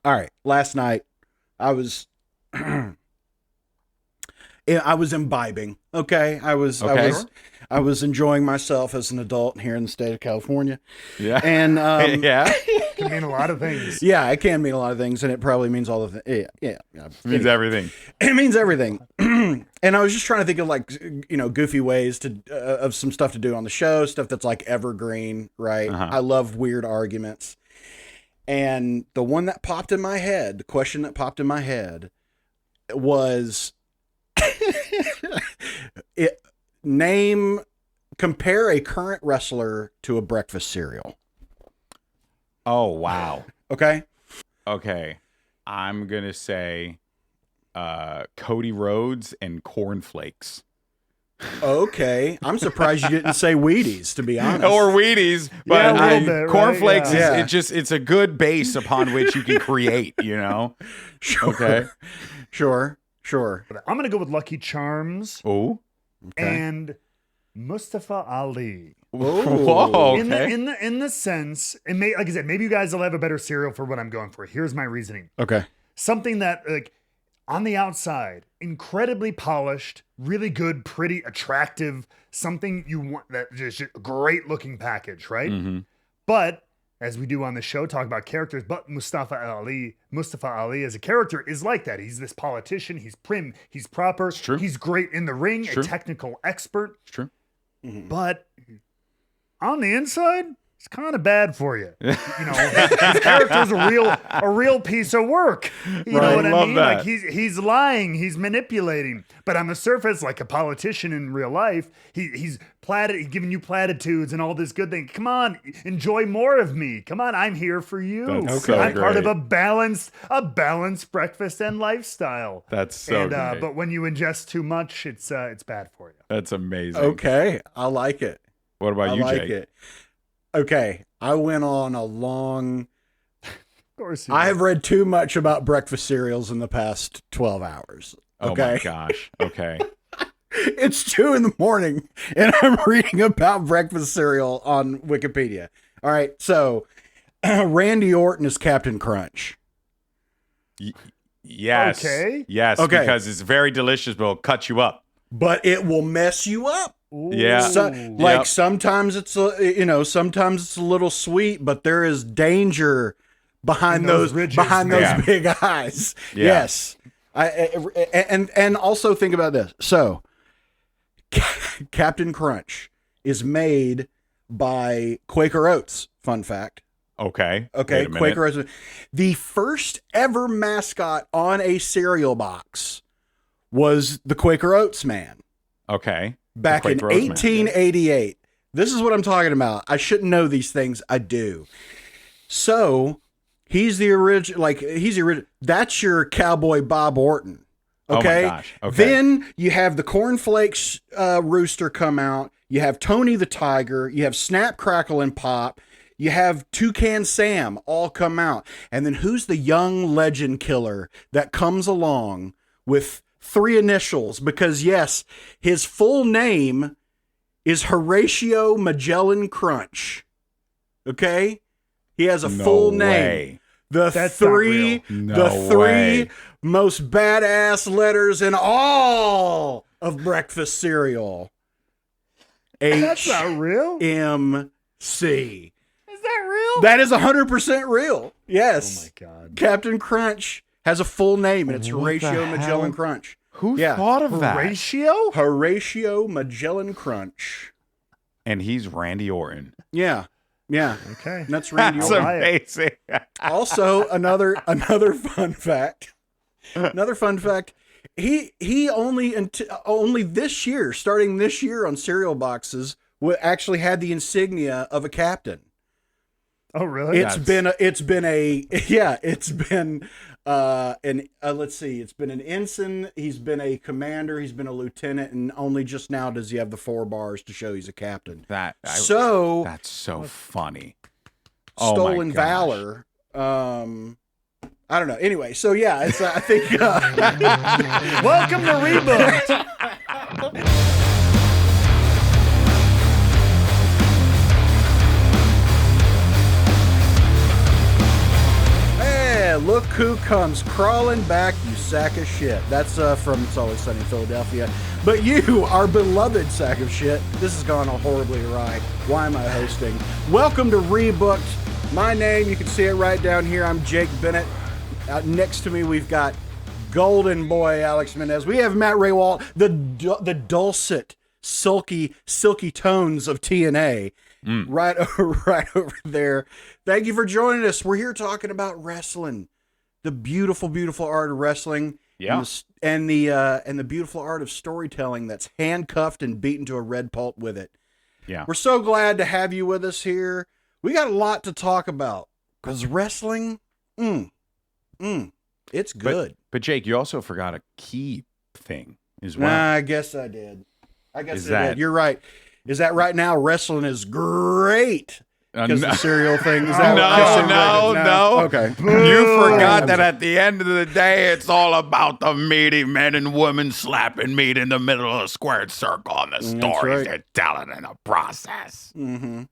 All right. Last night, I was imbibing. Okay. I was enjoying myself as an adult here in the state of California. Yeah. And yeah. Can mean a lot of things. Yeah, it can mean a lot of things, and it probably means all of it. Yeah. It means everything. It means everything. And I was just trying to think of like, goofy ways of some stuff to do on the show, stuff that's like evergreen, right? I love weird arguments. And the one that popped in my head, the question that popped in my head was compare a current wrestler to a breakfast cereal. Oh, wow. Okay. I'm going to say Cody Rhodes and Corn Flakes. Okay. I'm surprised you didn't say Wheaties, to be honest. Or Wheaties, but Yeah, a little bit, Corn right? Flakes Yeah. it's a good base upon which you can create, Sure. Okay. Sure. I'm going to go with Lucky Charms Oh. and Mustafa Ali. Whoa, okay. In the sense, and like I said, maybe you guys will have a better cereal for what I'm going for. Here's my reasoning. Okay. Something that, like, on the outside, incredibly polished, really good, pretty, attractive, something you want, that just a great looking package, right? Mm-hmm. But as we do on the show, talk about characters, but Mustafa Ali as a character is like that. He's this politician. He's prim. He's proper. It's true. He's great in the ring, It's a true. technical expert. It's true. Mm-hmm. But on the inside, it's kind of bad for you. His character's a real piece of work. You know what I Love mean? that. Like he's lying, he's manipulating. But on the surface, like a politician in real life, he's giving you platitudes and all this good thing. Come on, enjoy more of me. Come on, I'm here for you. That's so I'm part of great. a balanced breakfast and lifestyle. That's so great. But when you ingest too much, it's bad for you. That's amazing. Okay. I like it. What about you, like Jake? it. Okay. I went on a long... Of course, I have read too much about breakfast cereals in the past 12 hours. Okay. Oh my gosh. Okay. It's 2 a.m. and I'm reading about breakfast cereal on Wikipedia. All right. So Randy Orton is Captain Crunch. Yes. Okay. Yes, Okay. because it's very delicious, but it'll cut you up. But it will mess you up. Yeah. Like sometimes it's sometimes it's a little sweet, but there is danger behind In those those ridges, yeah. big eyes. Yeah. Yes. And also think about this. So Captain Crunch is made by Quaker Oats. Fun fact. Okay. Okay. Wait a minute. Quaker Oats. The first ever mascot on a cereal box was the Quaker Oats man. Okay. Back in Quaker Oats man. 1888. This is what I'm talking about. I shouldn't know these things. I do. So he's the original. That's your Cowboy Bob Orton. Okay. Oh my gosh. Okay. Then you have the Cornflakes rooster come out. You have Tony the Tiger. You have Snap, Crackle, and Pop. You have Toucan Sam all come out. And then who's the young legend killer that comes along with 3 initials? Because yes, his full name is Horatio Magellan Crunch. Okay? He has a full name. Way. That's not real. No three way. most badass letters in all of breakfast cereal. That's not real. HMC. Is that real? That is 100% real. Yes. Oh my God. Captain Crunch has a full name, and it's What Horatio the Magellan hell? Crunch. Who Yeah. thought of that? Ratio? Horatio Magellan Crunch. And he's Randy Orton. Yeah. Yeah. Okay. That's Randy That's Orton. amazing. Also, another fun fact. Another fun fact. He only this year, starting this year on cereal boxes, actually had the insignia of a captain. Oh, really? It's been an ensign, he's been a commander, he's been a lieutenant, and only just now does he have the 4 bars to show he's a captain. That's so funny. Oh my Stolen gosh. valor. I don't know. Anyway, so yeah, it's I think Welcome to Rebooked. look who comes crawling back, you sack of shit. That's from It's Always Sunny in Philadelphia. But you, our beloved sack of shit, this has gone horribly awry. Why am I hosting? Welcome to Rebooked. My name, you can see it right down here. I'm Jake Bennett. Out next to me, we've got Golden Boy Alex Mendez. We have Matt Raywalt, the dulcet, silky tones of TNA. Right over there. Thank you for joining us. We're here talking about wrestling, the beautiful art of wrestling, and the beautiful art of storytelling that's handcuffed and beaten to a red pulp with it. Yeah, we're so glad to have you with us here. We got a lot to talk about because wrestling, it's good. But Jake, you also forgot a key thing as well. Nah, I guess I did. You're right. Is that right now wrestling is great? Because the cereal thing. Is that no. Okay. You forgot that at the end of the day, it's all about the meaty men and women slapping meat in the middle of a squared circle and the stories they're telling in the process. Mm-hmm.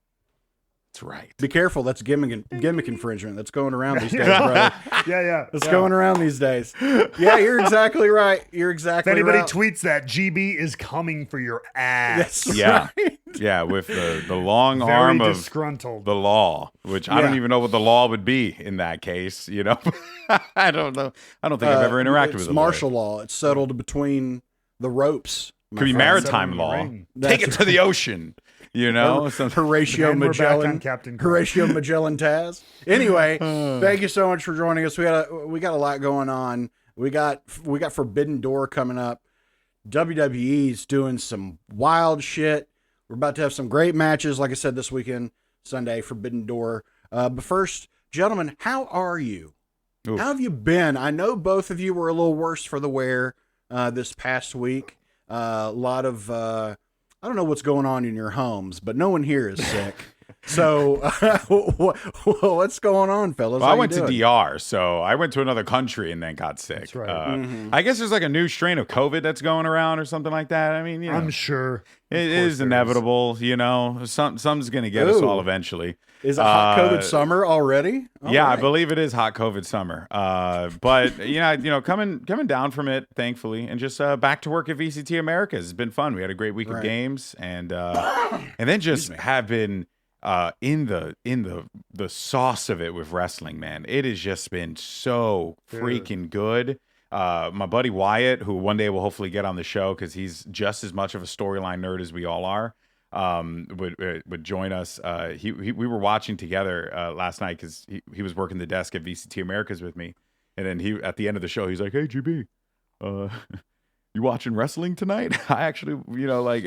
That's right. Be careful. That's gimmick infringement. That's going around these days, bro. Yeah. That's going around these days. Yeah, you're exactly right. If anybody tweets that, GB is coming for your ass. That's right. Right. Yeah, with the long Very arm of disgruntled. the law, which I don't even know what the law would be in that case. You know, I don't know. I don't think I've ever interacted with it. It's martial law. It's settled between the ropes. Could be maritime law. Take it to the ocean. You know, Horatio Magellan, Horatio Magellan Taz. Anyway, thank you so much for joining us. We got a lot going on. We got Forbidden Door coming up. WWE's doing some wild shit. We're about to have some great matches, like I said, this weekend, Sunday, Forbidden Door. But first, gentlemen, how are you? Oof. How have you been? I know both of you were a little worse for the wear this past week. A lot of I don't know what's going on in your homes, but no one here is sick. So what's going on, fellas? Well, I went to DR, so I went to another country and then got sick. That's right. I guess there's like a new strain of COVID that's going around or something like that. I mean, I'm sure it is inevitable. You know, something's going to get us all eventually. Is it hot COVID summer already? All right. I believe it is hot COVID summer. But coming down from it, thankfully, and just back to work at VCT Americas. It's been fun. We had a great week of games, and then just have been in the sauce of it with wrestling. Man, it has just been so freaking good. My buddy Wyatt, who one day will hopefully get on the show because he's just as much of a storyline nerd as we all are. Would join us. We were watching together last night because he was working the desk at VCT Americas with me, and then he at the end of the show he's like, "Hey GB, you watching wrestling tonight?" I actually,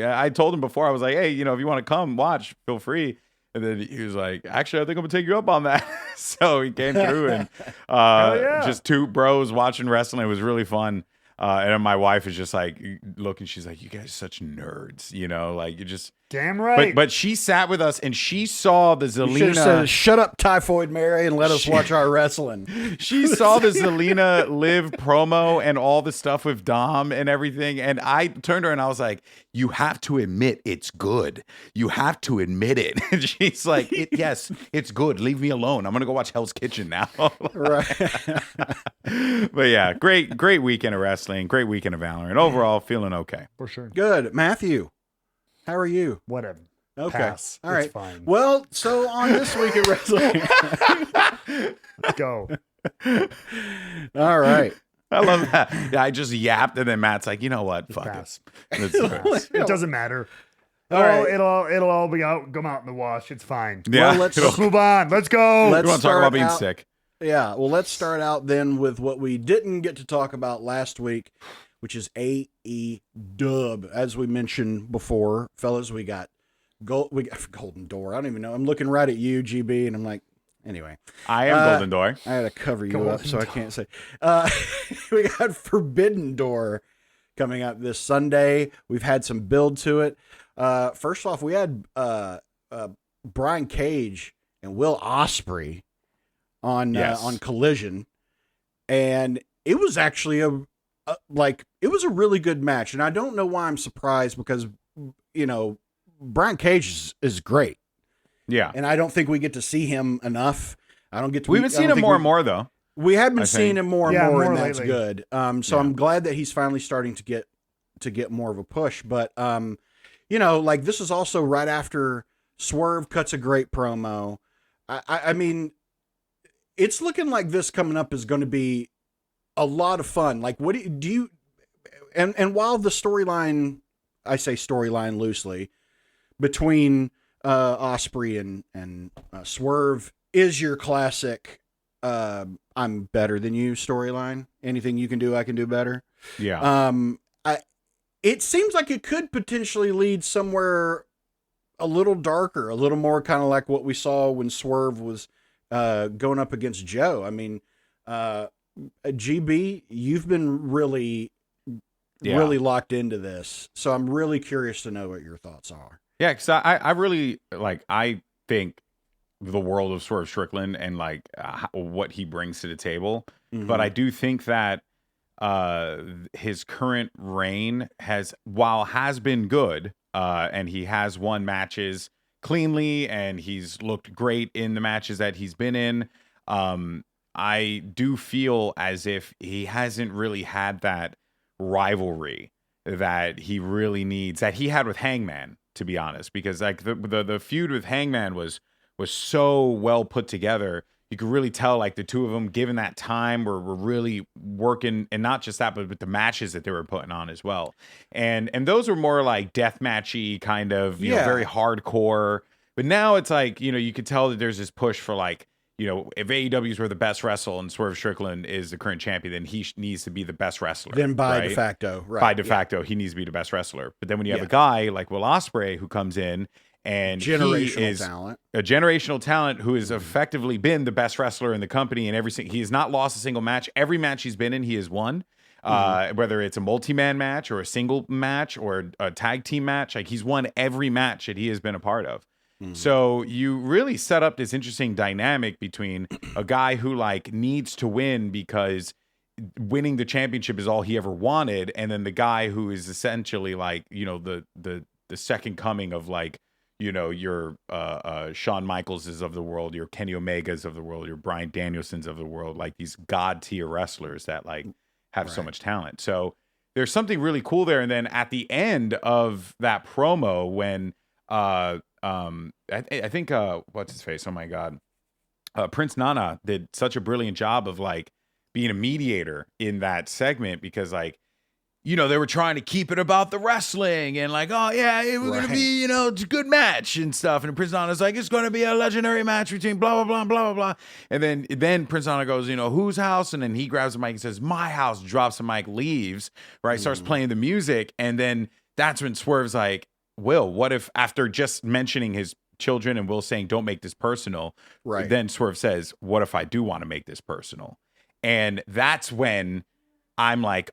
I told him before, I was like, "Hey, if you want to come watch, feel free." And then he was like, "Actually, I think I'm gonna take you up on that." So he came through and just two bros watching wrestling. It was really fun. And then my wife is just like looking. She's like, "You guys are such nerds, like you just." Damn right. But she sat with us and she saw the Zelina. You should have said, "Shut up, Typhoid Mary, and let us watch our wrestling." She saw the Zelina Live promo and all the stuff with Dom and everything. And I turned to her and I was like, "You have to admit it's good. You have to admit it." And she's like, "Yes, it's good. Leave me alone. I'm going to go watch Hell's Kitchen now." Right. But yeah, great weekend of wrestling. Great weekend of Valorant. Overall, feeling okay. For sure. Good. Matthew, how are you? Whatever. Okay. Pass. All right. It's fine. Well, so on this week at wrestling. Let's go. All right. I love that. Yeah, I just yapped and then Matt's like, "You know what? Fuck pass. it. Let's It doesn't matter. All right. It'll all come out in the wash. It's fine. Yeah. Well, let's move on. Let's go. You want to talk about being sick? Yeah, well, let's start out then with what we didn't get to talk about last week, which is AEW. As we mentioned before, fellas, we got Golden Door. I don't even know. I'm looking right at you, GB, and I'm like, anyway. I am Golden Door. I had to cover you up, so I can't say. We got Forbidden Door coming up this Sunday. We've had some build to it. First off, we had Brian Cage and Will Ospreay on Collision, and it was actually it was a really good match. And I don't know why I'm surprised because Brian Cage is great. Yeah, and I don't think we get to see him enough. I don't get to. We've been seeing him more and more though. We have been I seeing think. him more and Yeah, more, and more that's lately. good. So I'm glad that he's finally starting to get more of a push. But like this is also right after Swerve cuts a great promo. I mean, it's looking like this coming up is going to be a lot of fun. Like, what do you and while the storyline, I say storyline loosely, between Osprey and Swerve is your classic I'm better than you storyline. Anything you can do, I can do better. Yeah. It seems like it could potentially lead somewhere a little darker, a little more kind of like what we saw when Swerve was going up against Joe. I mean, GB, you've been really locked into this, so I'm really curious to know what your thoughts are. Yeah, because I really I think the world of Swerve Strickland and like what he brings to the table. Mm-hmm. But I do think that his current reign has been good, and he has won matches cleanly, and he's looked great in the matches that he's been in. I do feel as if he hasn't really had that rivalry that he really needs, that he had with Hangman, to be honest, because like the feud with Hangman was so well put together. You could really tell like the two of them, given that time, were really working, and not just that, but with the matches that they were putting on as well. And those were more like deathmatchy kind of, you know, very hardcore. But now it's like, you know, you could tell that there's this push for like, you know, if AEW's were the best wrestler and Swerve Strickland is the current champion, then he needs to be the best wrestler. Then by right? de facto, right? By de facto, he needs to be the best wrestler. But then when you have a guy like Will Ospreay who comes in and he is talent, a generational talent who has effectively been the best wrestler in the company, and he has not lost a single match. Every match he's been in, he has won. Whether it's a multi-man match or a single match or a tag team match, like he's won every match that he has been a part of. So you really set up this interesting dynamic between a guy who like needs to win because winning the championship is all he ever wanted, and then the guy who is essentially like, you know, the second coming of like, you know, your Shawn Michaelses of the world, your Kenny Omegas of the world, your Bryan Danielsons of the world, like these god tier wrestlers that like have so much talent. So there's something really cool there. And then at the end of that promo, when I think what's his face? Oh my God. Prince Nana did such a brilliant job of like being a mediator in that segment, because like, you know, they were trying to keep it about the wrestling and like, oh yeah, it was going to be, you know, it's a good match and stuff. And Prince Nana's like, it's going to be a legendary match between blah, blah, blah, blah, blah, blah. And then Prince Nana goes, you know, whose house? And then he grabs the mic and says, my house, drops the mic, leaves, right? Starts playing the music. And then that's when Swerve's like, Will, what if after just mentioning his children and Will saying, don't make this personal, then Swerve says, what if I do want to make this personal? And that's when I'm like,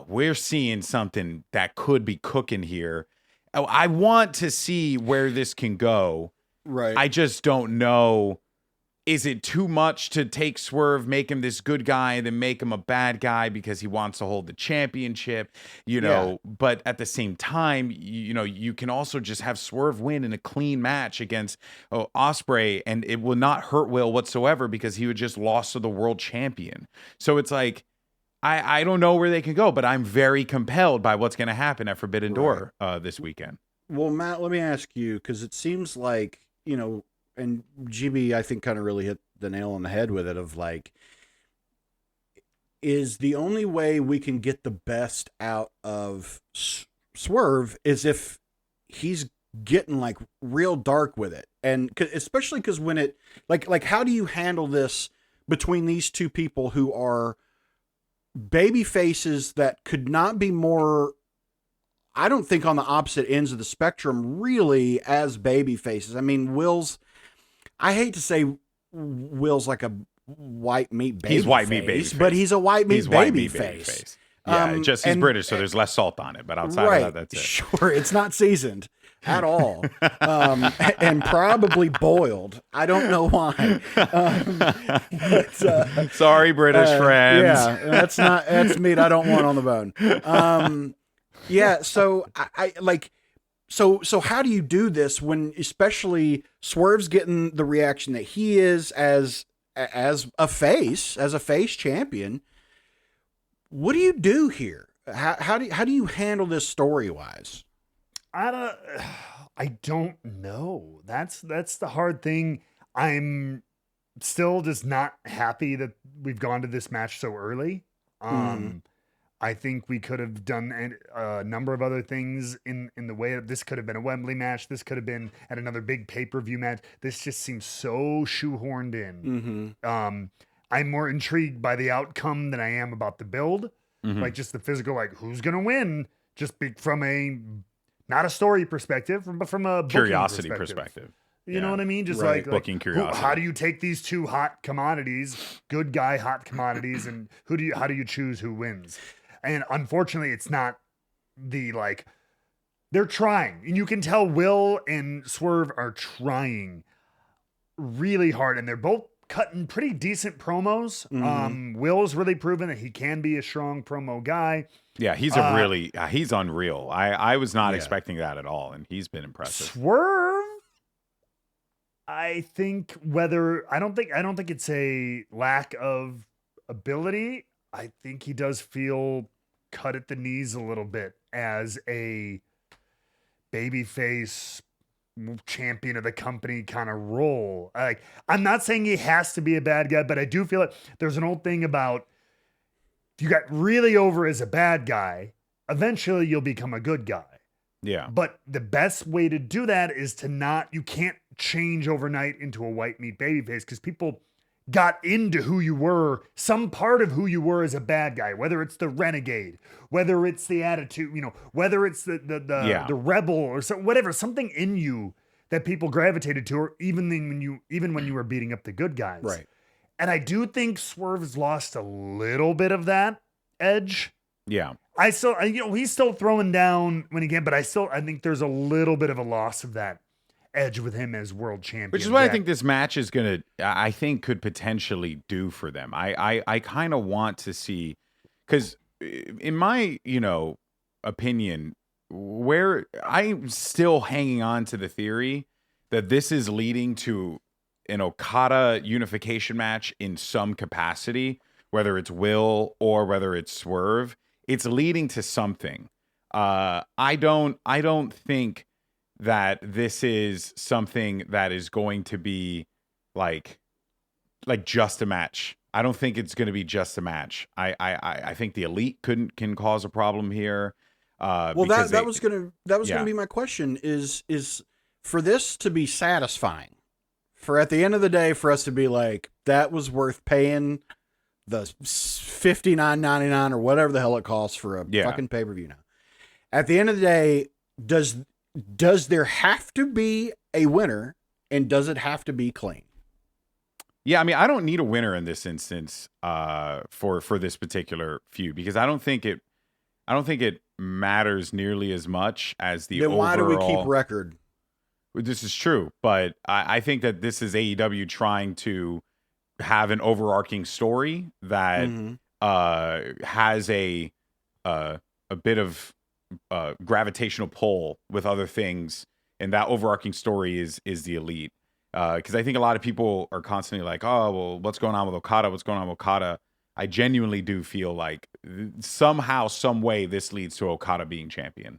we're seeing something that could be cooking here. I want to see where this can go. Right. I just don't know. Is it too much to take Swerve, make him this good guy, and then make him a bad guy because he wants to hold the championship, you know? But at the same time, you know, you can also just have Swerve win in a clean match against Ospreay, and it will not hurt Will whatsoever because he would just lost to the world champion. So it's like, I don't know where they can go, but I'm very compelled by what's going to happen at Forbidden Door this weekend. Well, Matt, let me ask you, because it seems like, you know, and GB, I think, kind of really hit the nail on the head with it of like, is the only way we can get the best out of Swerve is if he's getting like real dark with it. And especially because when it like, how do you handle this between these two people who are baby faces that could not be more, I don't think, on the opposite ends of the spectrum really as baby faces. I mean, I hate to say Will's like a white meat baby He's white face, meat baby face. but he's a white meat baby face. Yeah, just he's British, so there's less salt on it. But outside of that, that's it. Sure, it's not seasoned at all, and probably boiled. I don't know why. Sorry, British friends. Yeah, that's meat I don't want on the bone. Yeah, so I like. So how do you do this when especially Swerve's getting the reaction that he is as as a face champion, what do you do here? How do you handle this story wise? I don't know. That's the hard thing. I'm still just not happy that we've gone to this match so early. I think we could have done a number of other things in the way of this. Could have been a Wembley match. This could have been at another big pay-per-view match. This just seems so shoehorned in. I'm more intrigued by the outcome than I am about the build. Like just the physical, like who's going to win, just from a, not a story perspective, but from a curiosity perspective. You know what I mean? Just right. like booking curiosity. How do you take these two hot commodities, good guy hot commodities, and how do you choose who wins? And unfortunately, it's not they're trying. And you can tell Will and Swerve are trying really hard, and they're both cutting pretty decent promos. Will's really proven that he can be a strong promo guy. Yeah, he's he's unreal. I was not expecting that at all, and he's been impressive. Swerve, I think I don't think it's a lack of ability. I think he does feel cut at the knees a little bit as a babyface champion of the company kind of role. Like, I'm not saying he has to be a bad guy, but I do feel like there's an old thing about if you got really over as a bad guy, eventually you'll become a good guy. Yeah. But the best way to do that is you can't change overnight into a white meat babyface, because people got into who you were, some part of who you were as a bad guy, whether it's the renegade, whether it's the attitude, whether it's the rebel or whatever, something in you that people gravitated to, or even when you were beating up the good guys. Right. And I do think Swerve has lost a little bit of that edge. Yeah. He's still throwing down when he can, but I think there's a little bit of a loss of that edge with him as world champion. Which is what I think this match is could potentially do for them. I kind of want to see, because in my, opinion, where I'm still hanging on to the theory that this is leading to an Okada unification match in some capacity, whether it's Will or whether it's Swerve. It's leading to something. I don't think that this is something that is going to be like just a match. I don't think it's going to be just a match. I think the Elite can cause a problem here. Well, that was gonna be my question. Is for this to be satisfying, for at the end of the day, for us to be like, that was worth paying the $59.99 or whatever the hell it costs for a fucking pay-per-view now. At the end of the day, does there have to be a winner, and does it have to be clean? Yeah, I mean, I don't need a winner in this instance for this particular feud, because I don't think it matters nearly as much as the overall. Then why do we keep record? This is true, but I think that this is AEW trying to have an overarching story that has a bit of gravitational pull with other things, and that overarching story is the Elite. Because I think a lot of people are constantly like, oh, well, what's going on with Okada? What's going on with Okada? I genuinely do feel like somehow, some way, this leads to Okada being champion.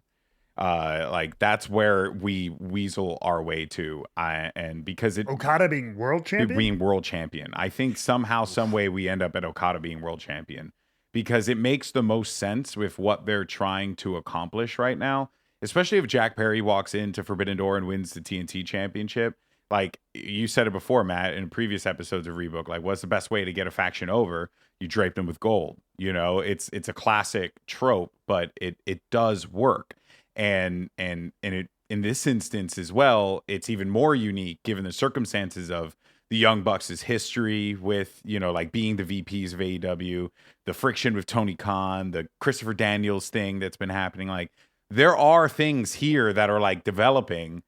Like that's where we weasel our way to, and because Okada being world champion, I think somehow, some way, we end up at Okada being world champion, because it makes the most sense with what they're trying to accomplish right now. Especially if Jack Perry walks into Forbidden Door and wins the TNT championship. Like you said it before, Matt, in previous episodes of Rebooked, like what's the best way to get a faction over? You drape them with gold. It's a classic trope, but it does work. And it, in this instance as well, it's even more unique given the circumstances of the Young Bucks' history with, like being the VPs of AEW, the friction with Tony Khan, the Christopher Daniels thing that's been happening. Like there are things here that are like developing,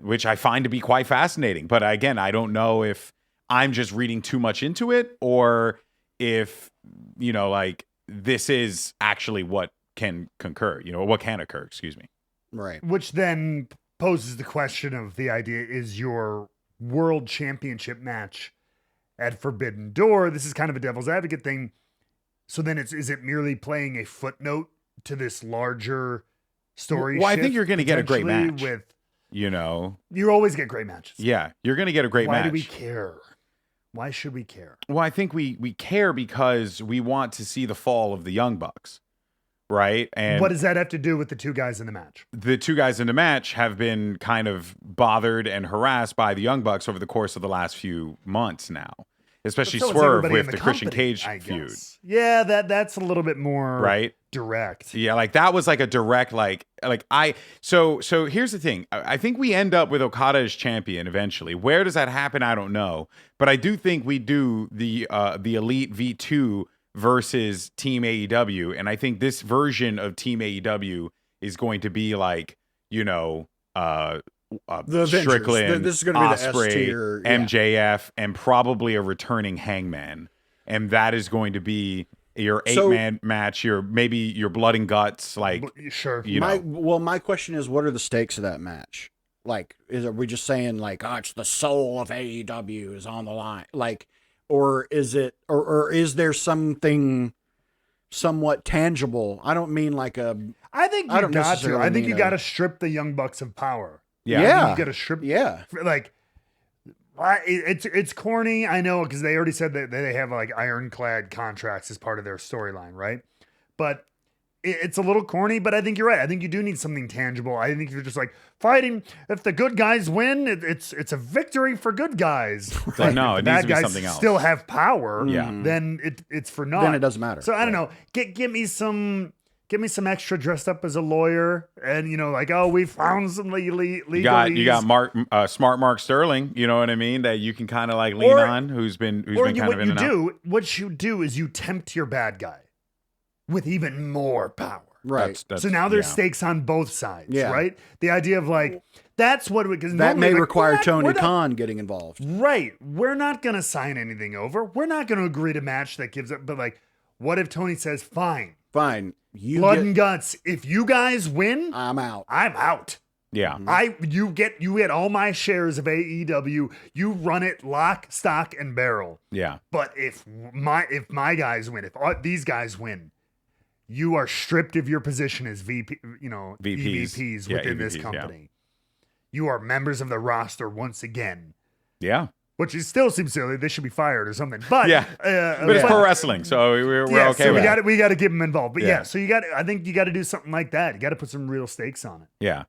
which I find to be quite fascinating. But again, I don't know if I'm just reading too much into it, or if, like this is actually what can occur, excuse me. Right. Which then poses the question of the idea, is your world championship match at Forbidden Door. This is kind of a devil's advocate thing. So then is it merely playing a footnote to this larger story? Well, I think you're going to get a great potentially match. With You always get great matches. Yeah, you're going to get a great match. Why do we care? Why should we care? Well, I think we care because we want to see the fall of the Young Bucks, right? And what does that have to do with the two guys in the match? The two guys in the match have been kind of bothered and harassed by the Young Bucks over the course of the last few months now, especially So is Swerve everybody with in the the Christian company, Cage I feud. guess. Yeah, that's a little bit more right, direct. Yeah, like that was like a direct so here's the thing. I think we end up with Okada as champion eventually. Where does that happen? I don't know, but I do think we do the Elite V2 versus Team AEW, and I think this version of Team AEW is going to be like, the Strickland, this is going to be the S Ospreay, tier, yeah. MJF, and probably a returning Hangman, and that is going to be your 8-man match, your blood and guts, like sure. My question is, what are the stakes of that match? Like, are we just saying like, oh, it's the soul of AEW is on the line, like, or is it, or is there something somewhat tangible? I don't mean like a. I think you got to. I think you got to strip the Young Bucks of power. Yeah. You got to strip. Yeah. Like, it's corny. I know, because they already said that they have like ironclad contracts as part of their storyline, right? But it's a little corny. But I think you're right. I think you do need something tangible. I think if you're just like fighting, if the good guys win, it's a victory for good guys. Like, no, it needs to be something else. Still have power. Yeah. Then it's for naught. Then it doesn't matter. So I don't know. Give me some extra dressed up as a lawyer, and like, oh, we found some legalese. You got smart Mark Sterling, you know what I mean, that you can kind of like lean on, who's been kind of in and out. What you do is you tempt your bad guy with even more power. Right. So now there's stakes on both sides, right? The idea of like, that's what, because that may require Tony Khan getting involved. Right. We're not going to sign anything over. We're not going to agree to match that gives up. But like, what if Tony says, fine. Blood and guts. If you guys win, I'm out. Yeah. You get all my shares of AEW. You run it lock, stock, and barrel. Yeah. But if my guys win, if these guys win, you are stripped of your position as EVPs within this company. Yeah. You are members of the roster once again. Yeah. Which still seems silly. They should be fired or something. But but it's pro wrestling, so we're okay. So with we got to get them involved. But so I think you got to do something like that. You got to put some real stakes on it. Yeah.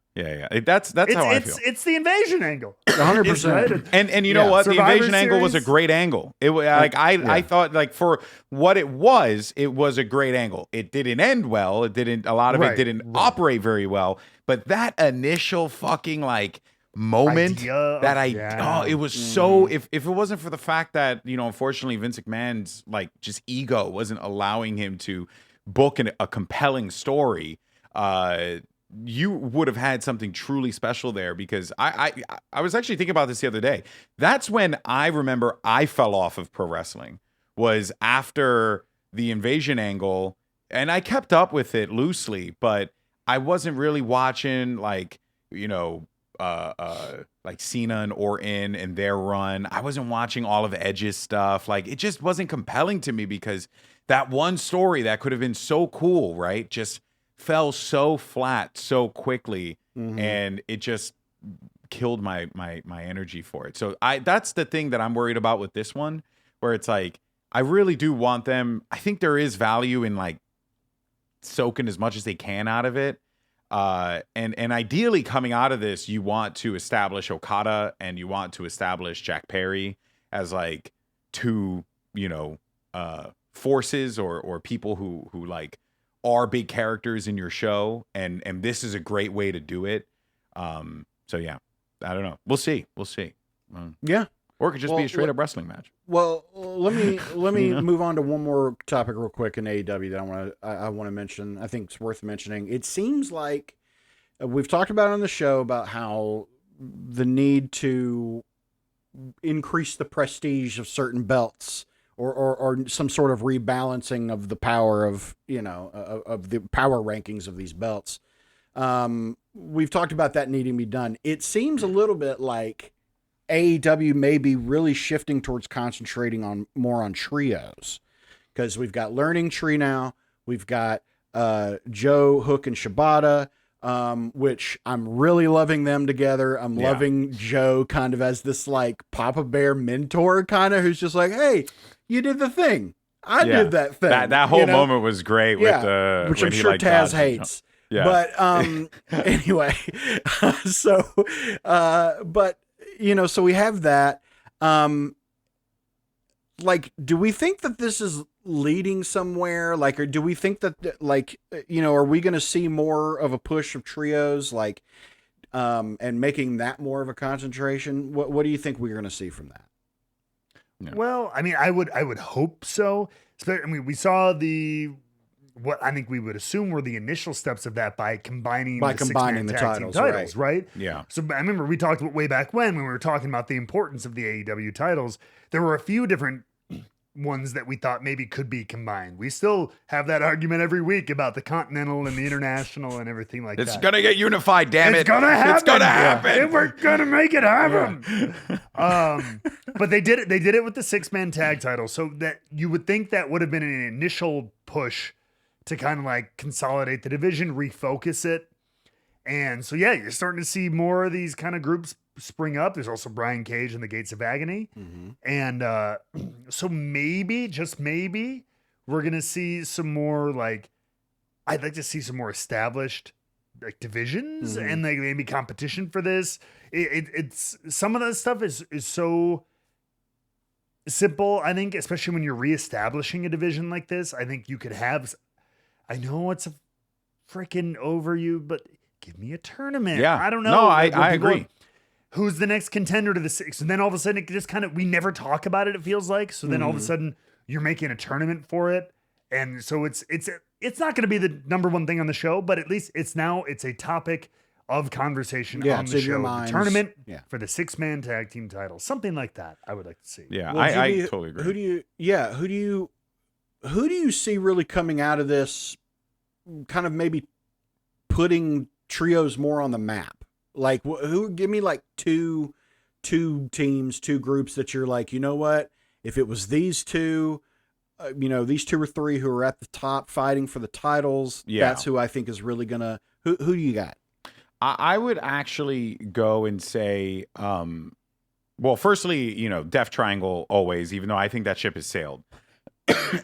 That's how I feel. It's the invasion angle. 100%. And you know what? Survivor the invasion angle was a Series. great angle. I thought, like, for what it was a great angle. It didn't end well. It didn't operate very well. But that initial fucking like moment it was so, if it wasn't for the fact that unfortunately Vince McMahon's like just ego wasn't allowing him to book a compelling story, you would have had something truly special there. Because I was actually thinking about this the other day. That's when I remember I fell off of pro wrestling, was after the invasion angle, and I kept up with it loosely, but I wasn't really watching like like Cena and Orton and their run. I wasn't watching all of Edge's stuff. Like, it just wasn't compelling to me, because that one story that could have been so cool, right, just fell so flat so quickly, and it just killed my energy for it. So that's the thing that I'm worried about with this one, where it's like, I really do want them. I think there is value in like soaking as much as they can out of it. And ideally coming out of this, you want to establish Okada and you want to establish Jack Perry as like two, forces or people who like are big characters in your show. And this is a great way to do it. So yeah, I don't know. We'll see. Yeah. Or it could just be a straight up wrestling match. Well, let me move on to one more topic real quick in AEW that I want to mention. I think it's worth mentioning. It seems like we've talked about on the show about how the need to increase the prestige of certain belts or some sort of rebalancing of the power of of the power rankings of these belts. We've talked about that needing to be done. It seems a little bit like AEW may be really shifting towards concentrating on more on trios, because we've got Learning Tree now. We've got Joe, Hook, and Shibata, which I'm really loving them together. I'm loving Joe kind of as this like Papa Bear mentor kind of, who's just like, hey, you did the thing. I did that thing. That whole moment was great with which when I'm he, sure like, Taz dodged hates. Yeah. But anyway, but so we have that. Like, do we think that this is leading somewhere? Like, or do we think that, like, are we going to see more of a push of trios, like, and making that more of a concentration? What do you think we're going to see from that? Yeah. Well, I mean, I would hope so. I mean, we saw what I think we would assume were the initial steps of that by combining the titles, right? Yeah. So I remember we talked about way back when we were talking about the importance of the AEW titles. There were a few different ones that we thought maybe could be combined. We still have that argument every week about the Continental and the International and everything like that. It's gonna get unified, damn it. It's gonna happen. It's gonna happen. Yeah. We're gonna make it happen. Yeah. But they did it with the 6-man tag title. So that you would think that would have been an initial push to kind of like consolidate the division, refocus it. And so, yeah, you're starting to see more of these kind of groups spring up. There's also Brian Cage and the Gates of Agony. Mm-hmm. And so maybe, just maybe, we're going to see some more, like, I'd like to see some more established like divisions and like maybe competition for this. It's some of that stuff is so simple, I think, especially when you're reestablishing a division like this. I think you could have, I know it's a freaking overview, but give me a tournament. Yeah. I don't know. No, I agree. Who's the next contender to the 6? And then all of a sudden it just kind of, we never talk about it feels like. So then all of a sudden you're making a tournament for it. And so it's not going to be the number one thing on the show, but at least it's a topic of conversation on the show. The tournament for the 6-man tag team title. Something like that I would like to see. Yeah, well, I totally agree. Who do you see really coming out of this, kind of maybe putting trios more on the map? Like, who, give me like two teams, two groups that you're like, you know what, if it was these two, these 2 or 3 who are at the top fighting for the titles, that's who I think is really gonna, who do you got? I would actually go and say, well, firstly, Death Triangle always, even though I think that ship has sailed.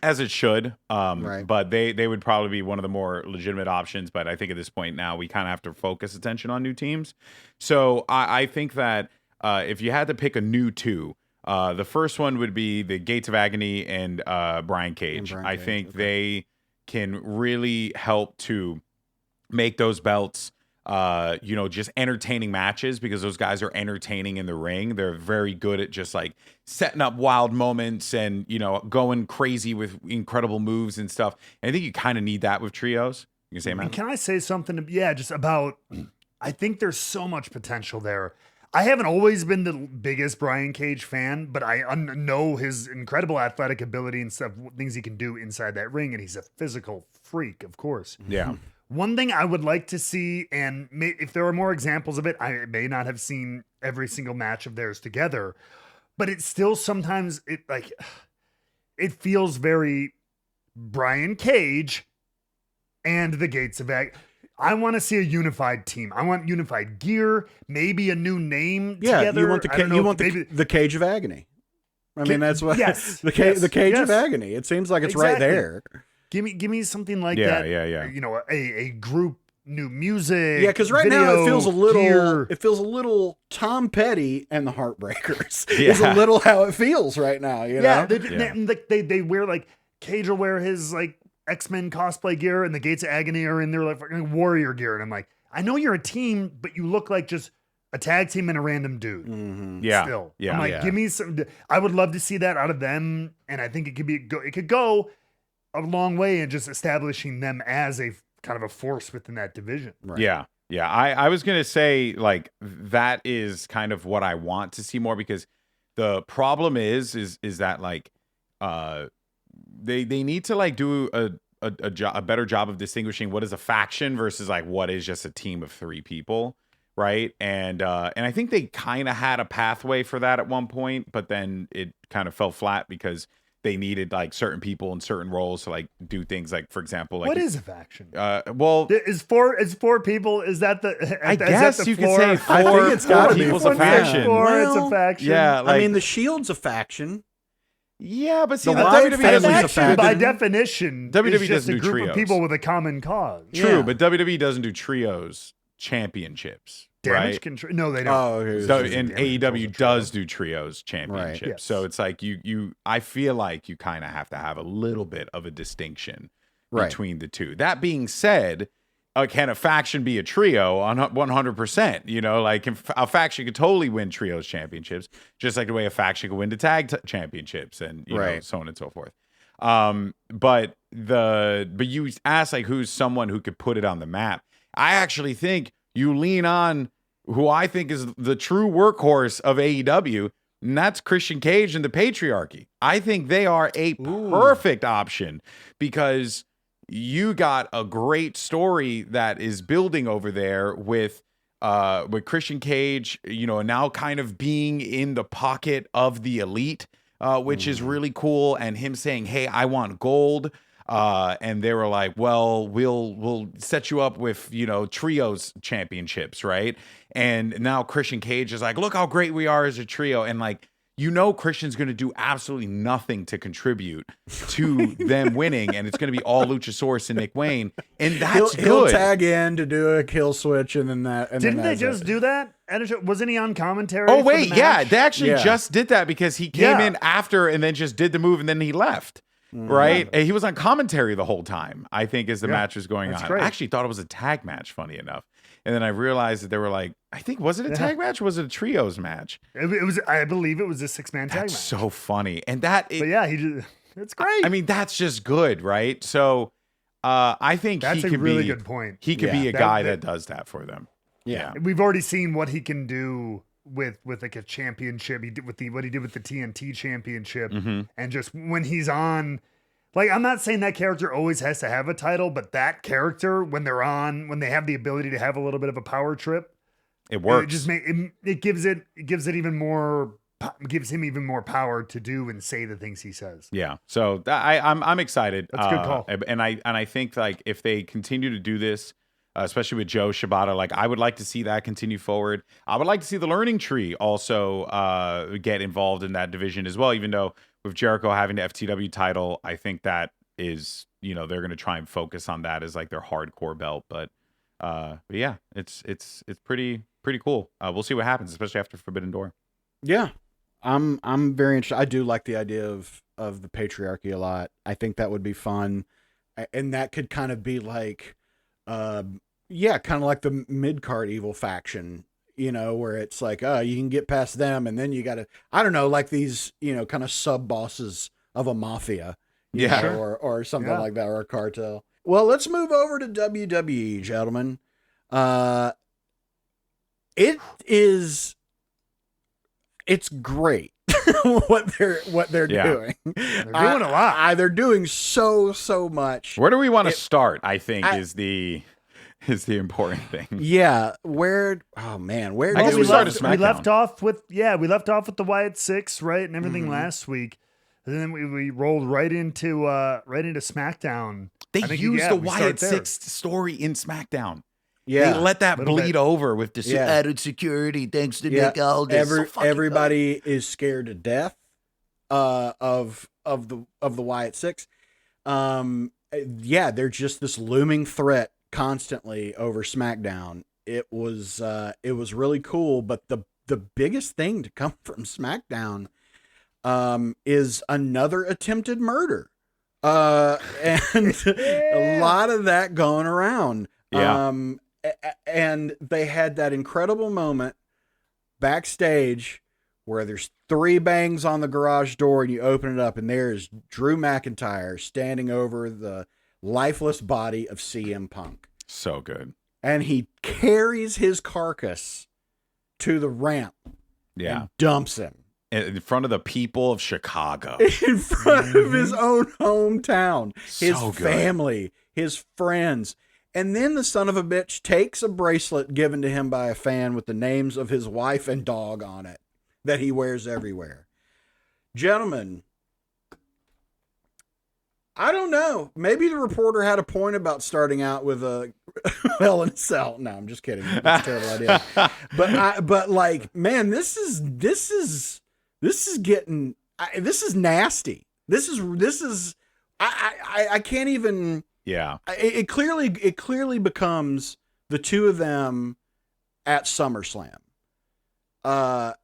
As it should, right. But they would probably be one of the more legitimate options. But I think at this point now we kind of have to focus attention on new teams. So I think that if you had to pick a new 2, the first one would be the Gates of Agony and Brian Cage. I think they can really help to make those belts just entertaining matches, because those guys are entertaining in the ring. They're very good at just like setting up wild moments and, going crazy with incredible moves and stuff. And I think you kind of need that with trios. You can say, man. Can I say something? Yeah, just about, I think there's so much potential there. I haven't always been the biggest Brian Cage fan, but I know his incredible athletic ability and stuff, things he can do inside that ring. And he's a physical freak, of course. Yeah. One thing I would like to see, and if there are more examples of it, I may not have seen every single match of theirs together, but it still sometimes it feels very Brian Cage and the Gates of Agony. I want to see a unified team. I want unified gear, maybe a new name together. You want the Cage of Agony. I mean, that's what the Cage of Agony. It seems like it's right there. Give me something like that. Yeah. A group, new music. Yeah, because right now it feels a little Tom Petty and the Heartbreakers. Is a little how it feels right now. They wear like Cage will wear his like X-Men cosplay gear, and the Gates of Agony are in their like fucking warrior gear, and I'm like, I know you're a team, but you look like just a tag team and a random dude. Mm-hmm. Yeah, still. Yeah, I'm like, give me some. I would love to see that out of them, and I think it could go a long way in just establishing them as a kind of a force within that division. Right. Yeah. I was going to say like that is kind of what I want to see more, because the problem is that like they need to like do a better job of distinguishing what is a faction versus like what is just a team of 3 people. right? And I think they kind of had a pathway for that at one point, but then it kind of fell flat because they needed like certain people in certain roles to like do things like, for example, like what is a faction? Well, is four people? Is that the? I is guess that the you could floor? say I four, think it's gotta four be people's four. a faction. It's a Well, faction. Yeah, like, I mean, the Shield's a faction. yeah, but see, The the Wyatt WWE family's a doesn't faction. By definition, WWE it's just doesn't a do group trios. of people with a common cause. True, Yeah. but WWE doesn't do trios championships, Damage right? control. No, they don't. Oh, okay. So, Damage and control's AEW a trio. does do trios championships. Yes. So it's like I feel like you kind of have to have a little bit of a distinction Right. between the two. That being said, can a faction be a trio on 100%? You know, like a faction could totally win trios championships, just like the way a faction could win the tag championships, and you know, Right. so on and so forth. But you ask like who's someone who could put it on the map. I actually think you lean on who I think is the true workhorse of AEW, and that's Christian Cage and the Patriarchy. I think they are a perfect option because you got a great story that is building over there with Christian Cage, you know, now kind of being in the pocket of the elite, which is really cool, and him saying, "Hey, I want gold." And they were like, well, we'll set you up with, you know, trios championships, right? And now Christian Cage is like, look how great we are as a trio. And like, you know, Christian's going to do absolutely nothing to contribute to them winning. And it's going to be all Luchasaurus and Nick Wayne. And that's He'll good. tag in to do a kill switch, and then that. And Didn't then they that's just it. do that? Wasn't he on commentary? Oh, for wait. the Yeah. match? They actually Yeah. just did that because he came Yeah. in after and then just did the move and then he left. Right? And he was on commentary the whole time, I think, as the match was going that's on. great. I actually thought it was a tag match, funny enough. And then I realized that they were like, I think, was it a tag match or was it a trios match? It was. I believe it was a 6-man tag That's match. so funny. And that, But yeah, it's great. I mean, that's just good, right? So I think That's he a could really be, good point. He could Yeah. be a guy that does that for them. Yeah. We've already seen what he can do with like a championship. He did what he did with the TNT championship, and just when he's on. Like, I'm not saying that character always has to have a title, but that character, when they have the ability to have a little bit of a power trip, It works. it just it gives it even more, gives him even more power to do and say the things he says. Yeah. So I'm excited. That's a good call. And I think like if they continue to do this, especially with Joe Shibata, like I would like to see that continue forward. I would like to see the Learning Tree also get involved in that division as well, even though with Jericho having the FTW title, I think that is, you know, they're going to try and focus on that as like their hardcore belt. But yeah, it's pretty cool. We'll see what happens, especially after Forbidden Door. Yeah. I'm very interested. I do like the idea of the Patriarchy a lot. I think that would be fun. And that could kind of be like, kind of like the mid-card evil faction, you know, where it's like, you can get past them and then you got to, I don't know, like these, you know, kind of sub bosses of a mafia, you Yeah. know, or something like that, or a cartel. Well, let's move over to WWE, gentlemen. It's great what they're Yeah. doing. They're doing a lot. They're doing so much. Where do we want to start? I think is the important thing. Yeah, where? Oh man, where? I guess do we we started we SmackDown. left off with the Wyatt Six, right, and everything last week, and then we rolled right into SmackDown. They I think, used the we start Wyatt there. Six story in SmackDown. Yeah, They let that Little bleed bit. over with the Yeah. added security thanks to yeah. Nick Aldis. So fucking Everybody is scared to death of the Wyatt Six. Yeah, they're just this looming threat constantly over SmackDown. It was really cool, but the biggest thing to come from SmackDown is another attempted murder. And a lot of that going around. Yeah. And they had that incredible moment backstage where there's 3 bangs on the garage door and you open it up and there's Drew McIntyre standing over the lifeless body of CM Punk. So good. And he carries his carcass to the ramp Yeah. and dumps him In front of the people of Chicago. in front of his own hometown, his So good. family, his friends. And then the son of a bitch takes a bracelet given to him by a fan with the names of his wife and dog on it that he wears everywhere. Gentlemen, I don't know. Maybe the reporter had a point about starting out with a Hell in a Cell. No, I'm just kidding. That's a terrible idea. But like, man, this is getting, this is nasty. This is, I can't even. Yeah. It clearly becomes the two of them at SummerSlam. But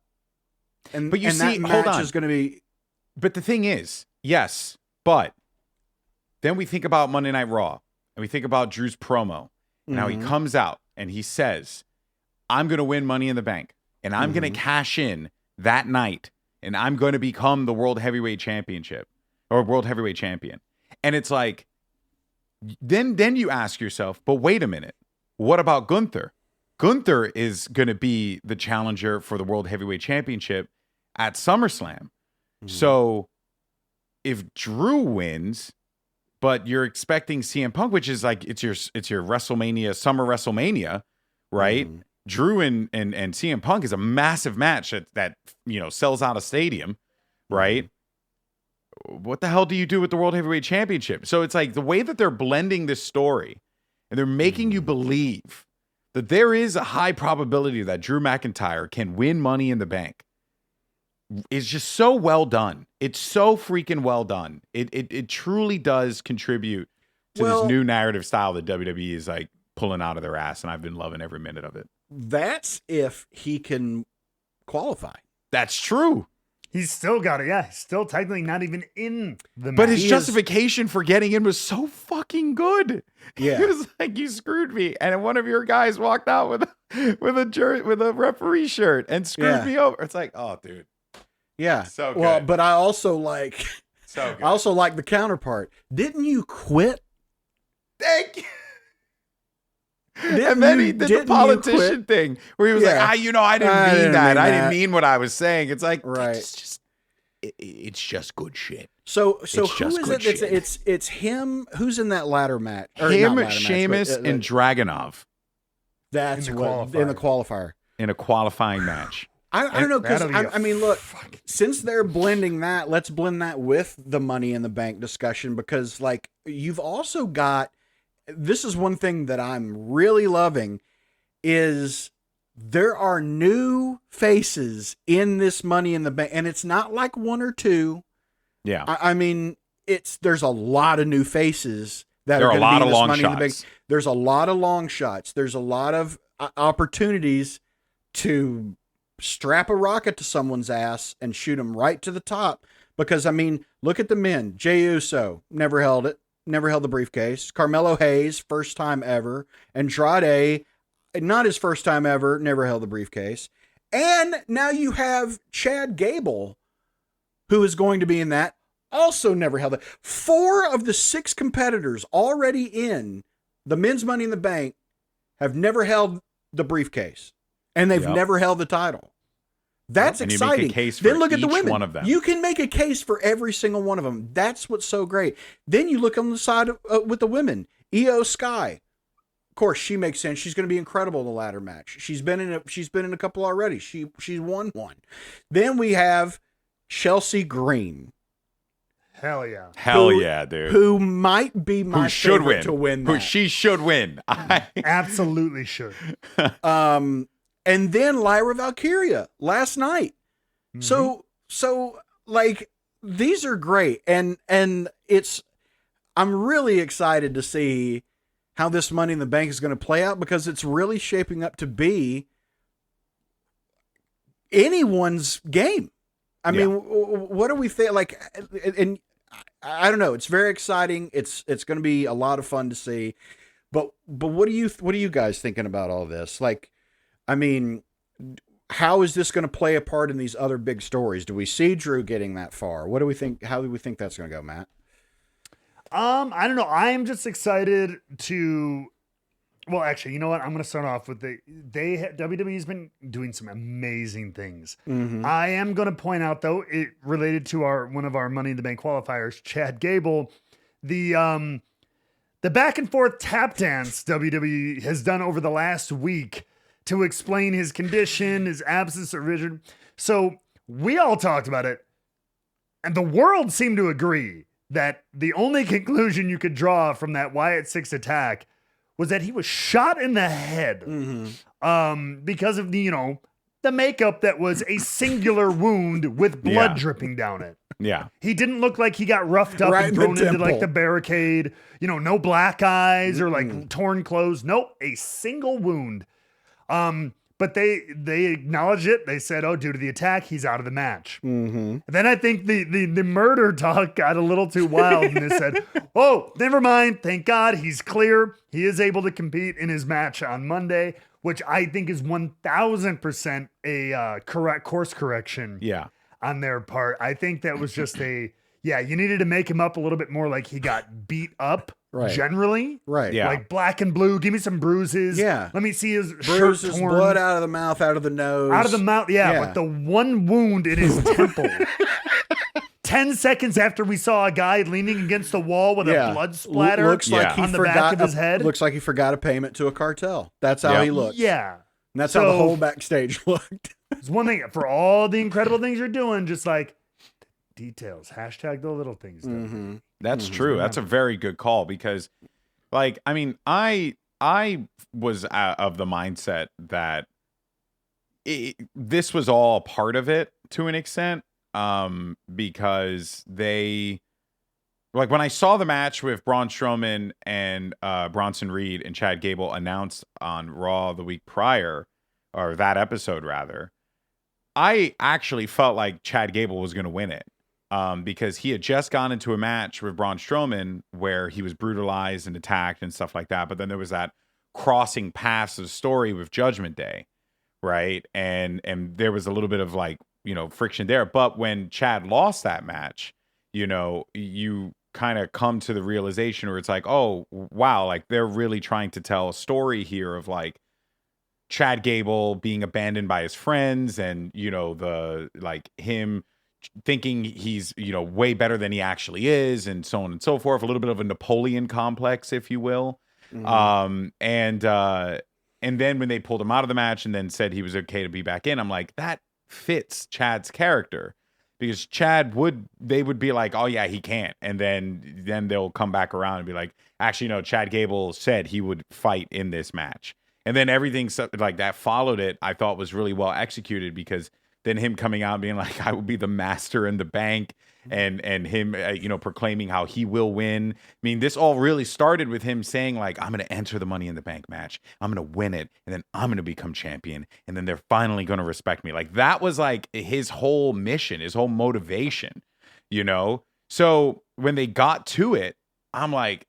you and see, that hold match on. is going to be. But the thing is, yes, but then we think about Monday Night Raw and we think about Drew's promo and how he comes out and he says, I'm going to win Money in the Bank and I'm going to cash in that night and I'm going to become the World Heavyweight Championship or World Heavyweight Champion. And it's like, then you ask yourself, but wait a minute, what about Gunther? Gunther is going to be the challenger for the World Heavyweight Championship at SummerSlam. So if Drew wins, but you're expecting CM Punk, which is like it's your WrestleMania, Summer WrestleMania, right? Drew and CM Punk is a massive match that sells out a stadium, right? What the hell do you do with the World Heavyweight Championship? So it's like the way that they're blending this story and they're making you believe that there is a high probability that Drew McIntyre can win Money in the Bank is just so well done. It's so freaking well done. It truly does contribute to this new narrative style that WWE is like pulling out of their ass, and I've been loving every minute of it. That's if he can qualify. That's true. He's still got it. Yeah, he's still technically not even in the match. But his justification for getting in was so fucking good. Yeah. He was like, you screwed me. And one of your guys walked out with a referee shirt and screwed me over. It's like, oh, dude. Yeah. So good. Well, but I also like So good. I also like the counterpart. Didn't you quit? Thank you. And then he did the politician thing where he was like, I didn't mean that. I didn't mean what I was saying. It's like, right. It's just good shit. So who is it? It's him. Who's in that ladder match? Sheamus, and Dragunov. That's in the qualifier. In a qualifying match. I don't know, because I mean, look, since they're blending that, let's blend that with the Money in the Bank discussion, because like you've also got. This is one thing that I'm really loving is there are new faces in this Money in the Bank, and it's not like one or two. Yeah. I mean, there's a lot of new faces that there are a lot of long Money shots. In the Bank. There's a lot of long shots. There's a lot of opportunities to strap a rocket to someone's ass and shoot them right to the top. Because I mean, look at the men. Jey Uso never held it. Never held the briefcase. Carmelo Hayes, first time ever. Andrade, not his first time ever, never held the briefcase. And now you have Chad Gable, who is going to be in that, also never held it. 4 of the 6 competitors already in the men's Money in the Bank have never held the briefcase. And they've never held the title. That's exciting. Then look at the women. One of them. You can make a case for every single one of them. That's what's so great. Then you look on the side with the women. Io Sky, of course, she makes sense. She's going to be incredible in the ladder match. She's been in a couple already. She won one. Then we have Chelsea Green. Hell yeah. Yeah, dude. Who might be my favorite to win that. Who she should win. Absolutely should. And then Lyra Valkyria last night. So like these are great. And I'm really excited to see how this Money in the Bank is going to play out, because it's really shaping up to be anyone's game. I mean, what do we think? Like, and I don't know. It's very exciting. It's going to be a lot of fun to see, but what are you guys thinking about all this? Like, I mean, how is this going to play a part in these other big stories? Do we see Drew getting that far? What do we think? How do we think that's going to go, Matt? I don't know. I'm just excited to. Well, actually, you know what? I'm going to start off with WWE's been doing some amazing things. I am going to point out, though, it related to one of our Money in the Bank qualifiers, Chad Gable, the The back and forth tap dance WWE has done over the last week to explain his condition, his absence of vision. So we all talked about it, and the world seemed to agree that the only conclusion you could draw from that Wyatt 6 attack was that he was shot in the head because of the makeup that was a singular wound with blood dripping down it. Yeah. He didn't look like he got roughed up and thrown into like the barricade. No black eyes or like torn clothes. Nope, a single wound. But they acknowledged it. They said, "Oh, due to the attack, he's out of the match." Mm-hmm. Then I think the murder talk got a little too wild, and they said, "Oh, never mind. Thank God he's clear. He is able to compete in his match on Monday," which I think is 1,000% a correct course correction. Yeah. On their part. I think that was just you needed to make him up a little bit more like he got beat up generally. Right. Yeah. Like black and blue. Give me some bruises. Yeah. Let me see his Bruises, shirt torn. blood out of the mouth, out of the nose. Out of the mouth, but the one wound in his temple. 10 seconds after we saw a guy leaning against the wall with a blood splatter looks like he on the forgot back of his head. Looks like he forgot a payment to a cartel. That's how he looked. Yeah. And that's how the whole backstage looked. It's one thing for all the incredible things you're doing, just like details. Hashtag the little things. Mm-hmm. That's true. That's a very good call because, like, I mean, I was of the mindset that this was all part of it to an extent, because they, like, when I saw the match with Braun Strowman and Bronson Reed and Chad Gable announced on Raw the week prior, or that episode rather, I actually felt like Chad Gable was going to win it. Because he had just gone into a match with Braun Strowman where he was brutalized and attacked and stuff like that. But then there was that crossing paths of story with Judgment Day, right? And there was a little bit of like, friction there. But when Chad lost that match, you kind of come to the realization where it's like, oh, wow, like they're really trying to tell a story here of like Chad Gable being abandoned by his friends and, the like him thinking he's way better than he actually is and so on and so forth, a little bit of a Napoleon complex, if you will. And then when they pulled him out of the match and then said he was okay to be back in, I'm like, that fits Chad's character, because they would be like, oh yeah, he can't, and then they'll come back around and be like, actually no, Chad Gable said he would fight in this match, and then everything like that followed it. I thought was really well executed, because then him coming out and being like, I will be the master in the bank, and him, proclaiming how he will win. I mean, this all really started with him saying like, I'm going to enter the Money in the Bank match. I'm going to win it. And then I'm going to become champion. And then they're finally going to respect me. Like that was like his whole mission, his whole motivation, So when they got to it, I'm like,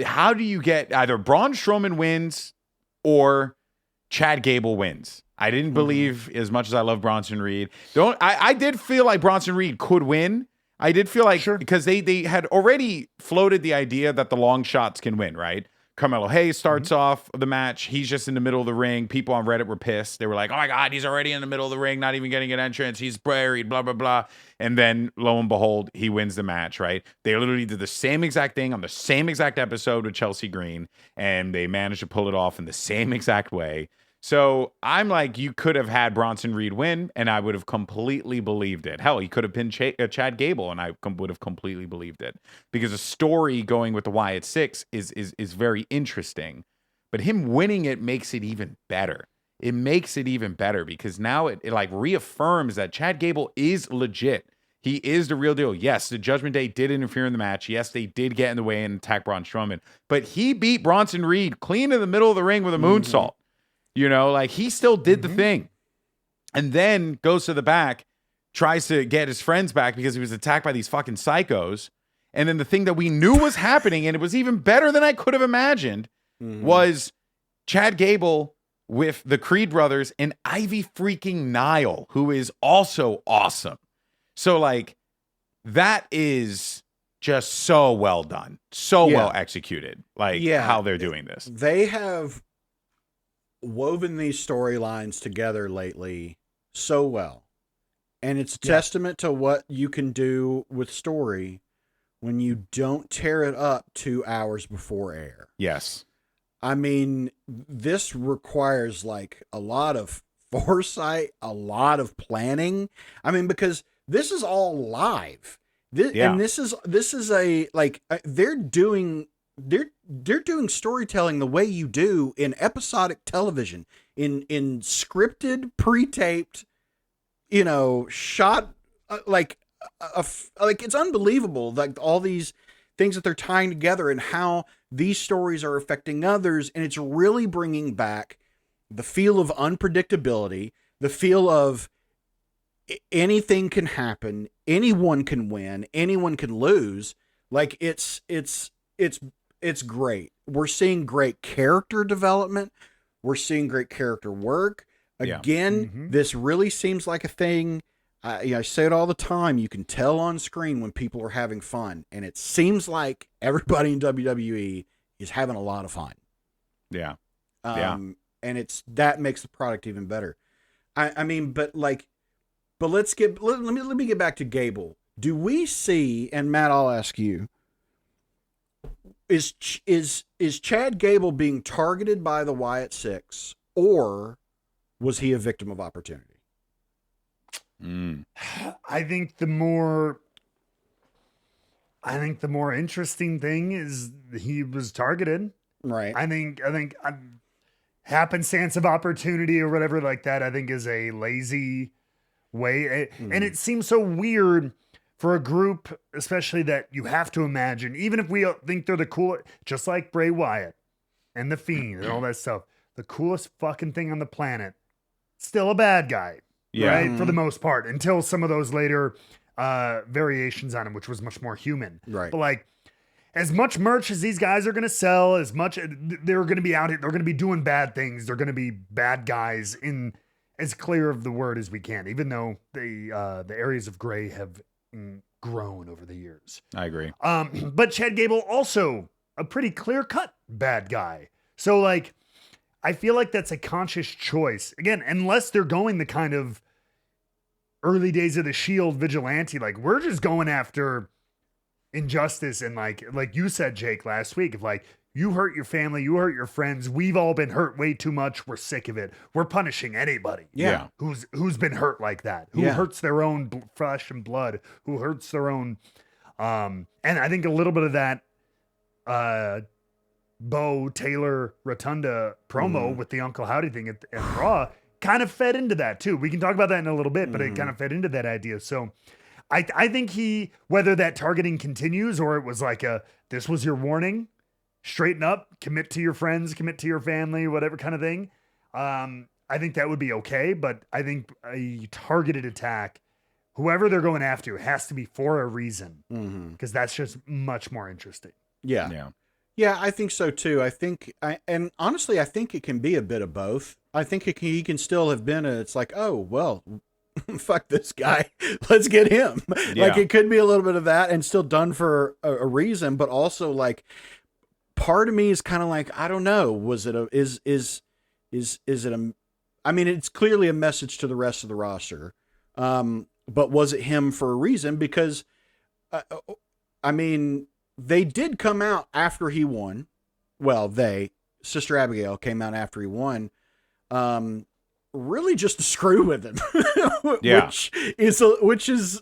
how do you get either Braun Strowman wins or Chad Gable wins? I didn't believe, as much as I love Bronson Reed. I did feel like Bronson Reed could win. I did feel like, because they had already floated the idea that the long shots can win, right? Carmelo Hayes starts off the match. He's just in the middle of the ring. People on Reddit were pissed. They were like, oh my God, he's already in the middle of the ring, not even getting an entrance. He's buried, blah, blah, blah. And then lo and behold, he wins the match, right? They literally did the same exact thing on the same exact episode with Chelsea Green, and they managed to pull it off in the same exact way. So I'm like, you could have had Bronson Reed win, and I would have completely believed it. Hell, he could have been Chad Gable, and I would have completely believed it, because the story going with the Wyatt Six is very interesting. But him winning it makes it even better. It makes it even better because now it like reaffirms that Chad Gable is legit. He is the real deal. Yes, the Judgment Day did interfere in the match. Yes, they did get in the way and attack Braun Strowman, but he beat Bronson Reed clean in the middle of the ring with a moonsault. Like he still did the thing, and then goes to the back, tries to get his friends back because he was attacked by these fucking psychos. And then the thing that we knew was happening, and it was even better than I could have imagined, was Chad Gable with the Creed brothers and Ivy freaking Nile, who is also awesome. So like that is just so well done, so well executed, like how they're doing this. They have woven these storylines together lately so well, and it's a testament to what you can do with story when you don't tear it up 2 hours before air. Yes. I mean, this requires like a lot of foresight, a lot of planning. I mean, because this is all live. And this is a like they're doing storytelling the way you do in episodic television, in scripted, pre-taped, shot like it's unbelievable, like all these things that they're tying together and how these stories are affecting others. And it's really bringing back the feel of unpredictability, the feel of anything can happen, anyone can win, anyone can lose. Like it's great. We're seeing great character development. We're seeing great character work. Again, this really seems like a thing. I say it all the time. You can tell on screen when people are having fun, and it seems like everybody in WWE is having a lot of fun. Yeah. And that makes the product even better. But let me get back to Gable. Do we see, and Matt, I'll ask you, is Chad Gable being targeted by the Wyatt Six, or was he a victim of opportunity? I think the more interesting thing is he was targeted. Right. I think happenstance of opportunity or whatever like that, I think is a lazy way. And it seems so weird for a group, especially that you have to imagine, even if we think they're the coolest, just like Bray Wyatt and The Fiend and all that stuff, the coolest fucking thing on the planet, still a bad guy. Yeah. Right. For the most part, until some of those later variations on him, which was much more human. Right. But like, as much merch as these guys are going to sell, as much they're going to be out here, they're going to be doing bad things. They're going to be bad guys in as clear of the word as we can, even though the areas of gray have grown over the years. I agree. But Chad Gable also a pretty clear cut bad guy. So like, I feel like that's a conscious choice. Again, unless they're going the kind of early days of the Shield vigilante, like we're just going after injustice. And like you said, Jake, last week, of like, you hurt your family, you hurt your friends. We've all been hurt way too much. We're sick of it. We're punishing anybody who's been hurt like that, who hurts their own flesh and blood, who hurts their own. And I think a little bit of that, Bo Taylor Rotunda promo with the Uncle Howdy thing at Raw kind of fed into that too. We can talk about that in a little bit, but it kind of fed into that idea. So I think whether that targeting continues or it was like this was your warning, straighten up, commit to your friends, commit to your family, whatever kind of thing. I think that would be okay. But I think a targeted attack, whoever they're going after, has to be for a reason, because that's just much more interesting. Yeah. Yeah, I think so too. And honestly, I think it can be a bit of both. I think he can still have been it's like, oh, well, fuck this guy. Let's get him. Yeah. Like it could be a little bit of that and still done for a reason, but also like part of me is kind of like, I don't know. Was it is it I mean, it's clearly a message to the rest of the roster. But was it him for a reason? Because, I mean, they did come out after he won. Well, Sister Abigail came out after he won, really just to screw with him, which is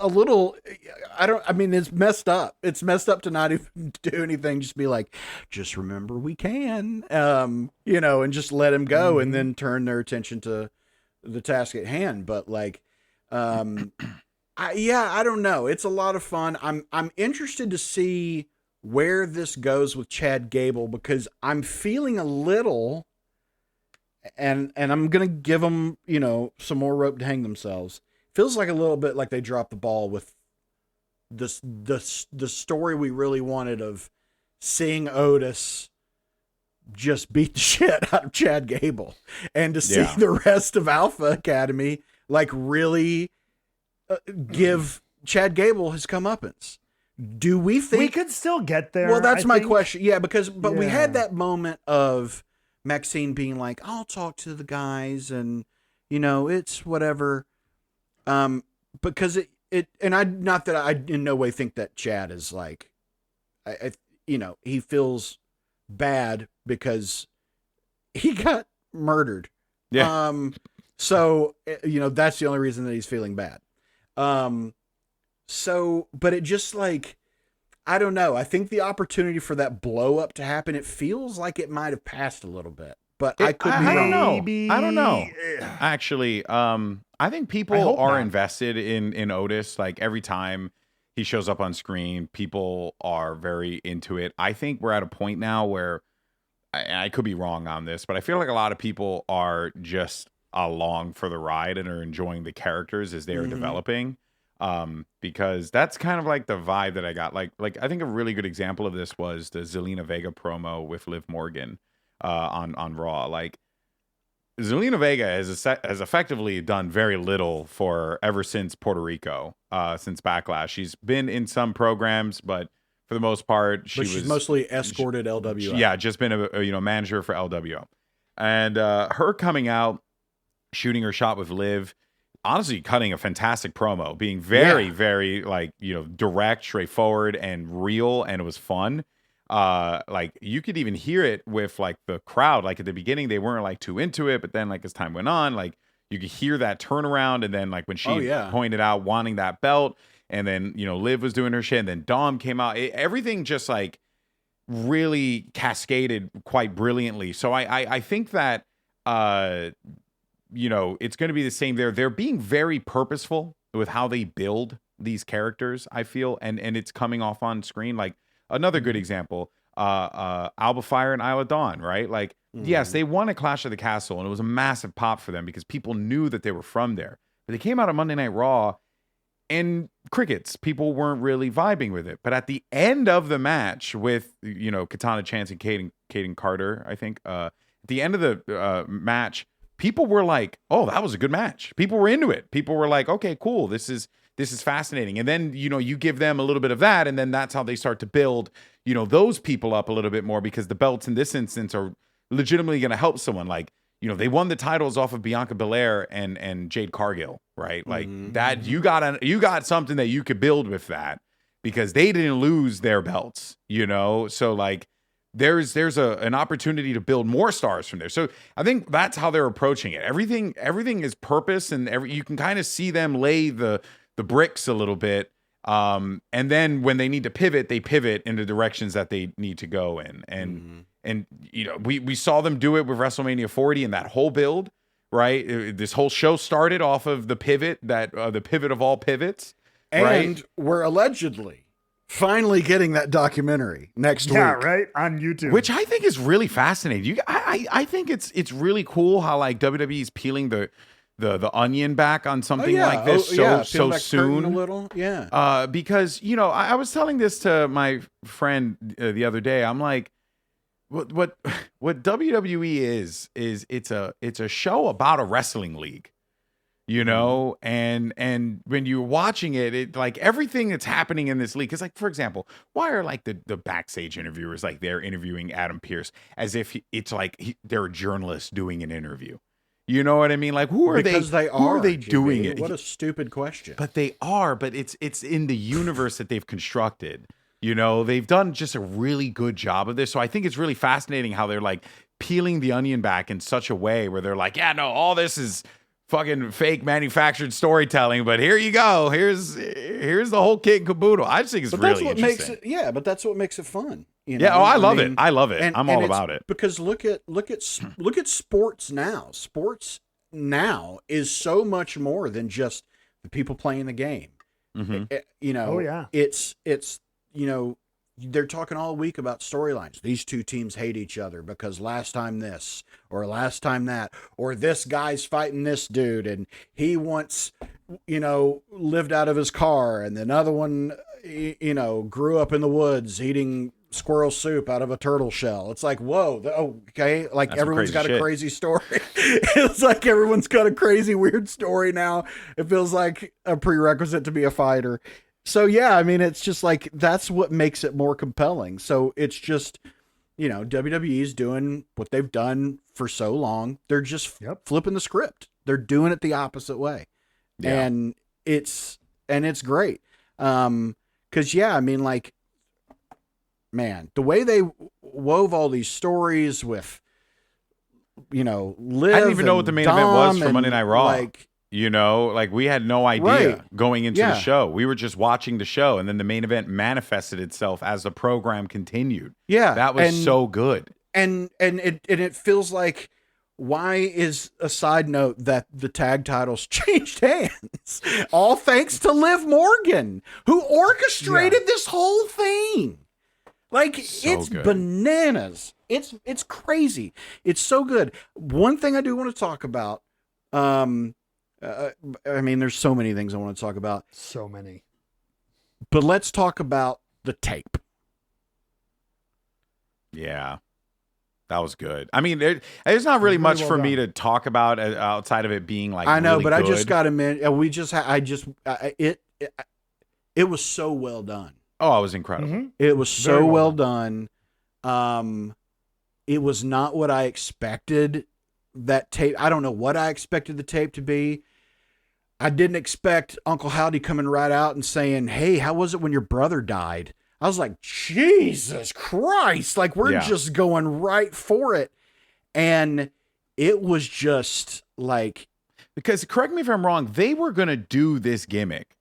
a little, it's messed up. It's messed up to not even do anything. Just be like, just remember we can, and just let him go and then turn their attention to the task at hand. But like, I don't know. It's a lot of fun. I'm interested to see where this goes with Chad Gable, because I'm feeling a little, and I'm going to give them, some more rope to hang themselves. Feels like a little bit like they dropped the ball with the story we really wanted of seeing Otis just beat the shit out of Chad Gable, and to see the rest of Alpha Academy like really give Chad Gable his comeuppance. Do we think we could still get there? Well, that's my question. Yeah, but we had that moment of Maxine being like, I'll talk to the guys and, it's whatever. Because and I, not that I in no way think that Chad is like, he feels bad because he got murdered. Yeah. So, that's the only reason that he's feeling bad. But it just like, I don't know. I think the opportunity for that blow up to happen, it feels like it might have passed a little bit, but I could be wrong. I don't know. Actually, I think people are invested in Otis. Like every time he shows up on screen, people are very into it. I think we're at a point now where I could be wrong on this, but I feel like a lot of people are just along for the ride and are enjoying the characters as they are developing. Because that's kind of like the vibe that I got. Like I think a really good example of this was the Zelina Vega promo with Liv Morgan on Raw. Like Zelina Vega has effectively done very little for ever since Puerto Rico, since Backlash. She's been in some programs, but for the most part, she's mostly escorted LWO. Yeah, just been a manager for LWO, and her coming out, shooting her shot with Liv, honestly cutting a fantastic promo, being very, very direct, straightforward, and real, and it was fun. Like you could even hear it with like the crowd. Like at the beginning, they weren't like too into it, but then like as time went on, like you could hear that turnaround, and then like when she pointed out wanting that belt. And then, Liv was doing her shit, and then Dom came out. Everything just like really cascaded quite brilliantly. So I think that, it's going to be the same there. They're being very purposeful with how they build these characters, I feel, and it's coming off on screen. Like another good example, Alba Fire and Isla Dawn, right? Like, yes, they won a Clash of the Castle, and it was a massive pop for them because people knew that they were from there. But they came out on Monday Night Raw, and crickets. People weren't really vibing with it. But at the end of the match with, Katana Chance and Kaden Carter, I think, at the end of the match, people were like, oh, that was a good match. People were into it. People were like, okay, cool. This is fascinating. And then, you give them a little bit of that, and then that's how they start to build, those people up a little bit more, because the belts in this instance are legitimately going to help someone. Like, they won the titles off of Bianca Belair and Jade Cargill, right? Like that, you got something that you could build with that, because they didn't lose their belts, So like, there's an opportunity to build more stars from there. So I think that's how they're approaching it. Everything is purpose, and you can kind of see them lay the bricks a little bit. And then when they need to pivot, they pivot in the directions that they need to go in. And we saw them do it with WrestleMania 40 and that whole build, right? This whole show started off of the pivot, the pivot of all pivots, right? And we're allegedly finally getting that documentary next week. Yeah, right, on YouTube. Which I think is really fascinating. I think it's really cool how like WWE is peeling the onion back on something like this so soon. A little, yeah. Because I was telling this to my friend the other day. I'm like, what WWE is it's a show about a wrestling league, and when you're watching it like everything that's happening in this league is like, for example, why are like the backstage interviewers like they're interviewing Adam Pearce as if it's like they're a journalist doing an interview? You know what I mean? Like, who are they? Who are they doing it? What a stupid question. But they are. But it's in the universe that they've constructed. They've done just a really good job of this. So I think it's really fascinating how they're like peeling the onion back in such a way where they're like, yeah, no, all this is fucking fake manufactured storytelling. But here you go. Here's the whole kit and caboodle. I just think it's really interesting. But that's what makes it fun. Yeah. Oh, I love it. I love it. I'm all about it. Because look at sports now. Sports now is so much more than just the people playing the game. It's they're talking all week about storylines. These two teams hate each other because last time this or last time that, or this guy's fighting this dude and he once, lived out of his car, and the other one, grew up in the woods eating squirrel soup out of a turtle shell. It's like, whoa, okay. Like that's everyone's got shit. a crazy story. It's like everyone's got a crazy, weird story now. It feels like a prerequisite to be a fighter. So, yeah, I mean, it's just like, that's what makes it more compelling. So it's just, WWE's doing what they've done for so long. They're just flipping the script. They're doing it the opposite way. Yeah. And it's it's great. 'Cause yeah, I mean, like, man, the way they wove all these stories with, Liv. I didn't even know what the main event was for Monday Night Raw. Like, like we had no idea Right. going into Yeah. the show. We were just watching the show, and then the main event manifested itself as the program continued. yeah, That was so good. and it feels like, why is a side note that the tag titles changed hands? All thanks to Liv Morgan, who orchestrated this whole thing. Like, So it's good. bananas. It's crazy. It's so good. One thing I do want to talk about. I mean, there's so many things I want to talk about, So many. but let's talk about the tape. Yeah. That was good. I mean, there's not really Really much well for me done. to talk about outside of it being like I know, really but I good. just got to admit, it was so well done. Oh, it was incredible. Mhm. It was Very so well well done. It was not what I expected that tape. I don't know what I expected the tape to be. I didn't expect Uncle Howdy coming right out and saying, "Hey, how was it when your brother died?" I was like, Jesus Christ. Like, we're Yeah. just going right for it. And it was just like, Because correct me if I'm wrong, they were going to do this gimmick,